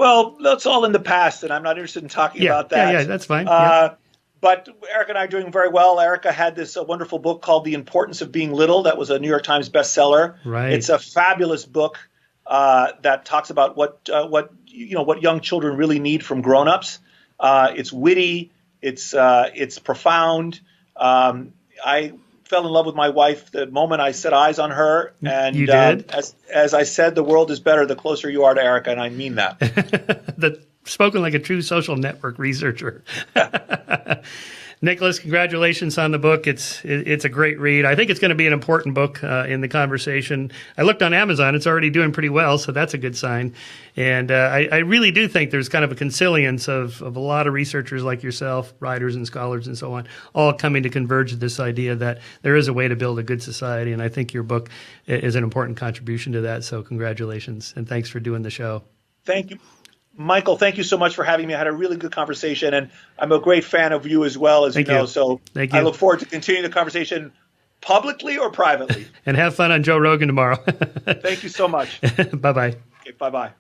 Well, that's all in the past, and I'm not interested in talking about that. Yeah, that's fine. But Erica and I are doing very well. Erica had this wonderful book called The Importance of Being Little. That was a New York Times bestseller. Right. It's a fabulous book that talks about what young children really need from grown-ups. It's witty. It's profound. I fell in love with my wife the moment I set eyes on her. And you did? As I said, the world is better the closer you are to Erica, and I mean that. Spoken like a true social network researcher. Nicholas, congratulations on the book. It's a great read. I think it's going to be an important book in the conversation. I looked on Amazon. It's already doing pretty well, so that's a good sign. And I really do think there's kind of a consilience of a lot of researchers like yourself, writers and scholars and so on, all coming to converge with this idea that there is a way to build a good society. And I think your book is an important contribution to that. So congratulations, and thanks for doing the show. Thank you. Michael, thank you so much for having me. I had a really good conversation, and I'm a great fan of you as well, as you know. So I look forward to continuing the conversation publicly or privately. And have fun on Joe Rogan tomorrow. Thank you so much. Bye-bye. Okay, bye-bye.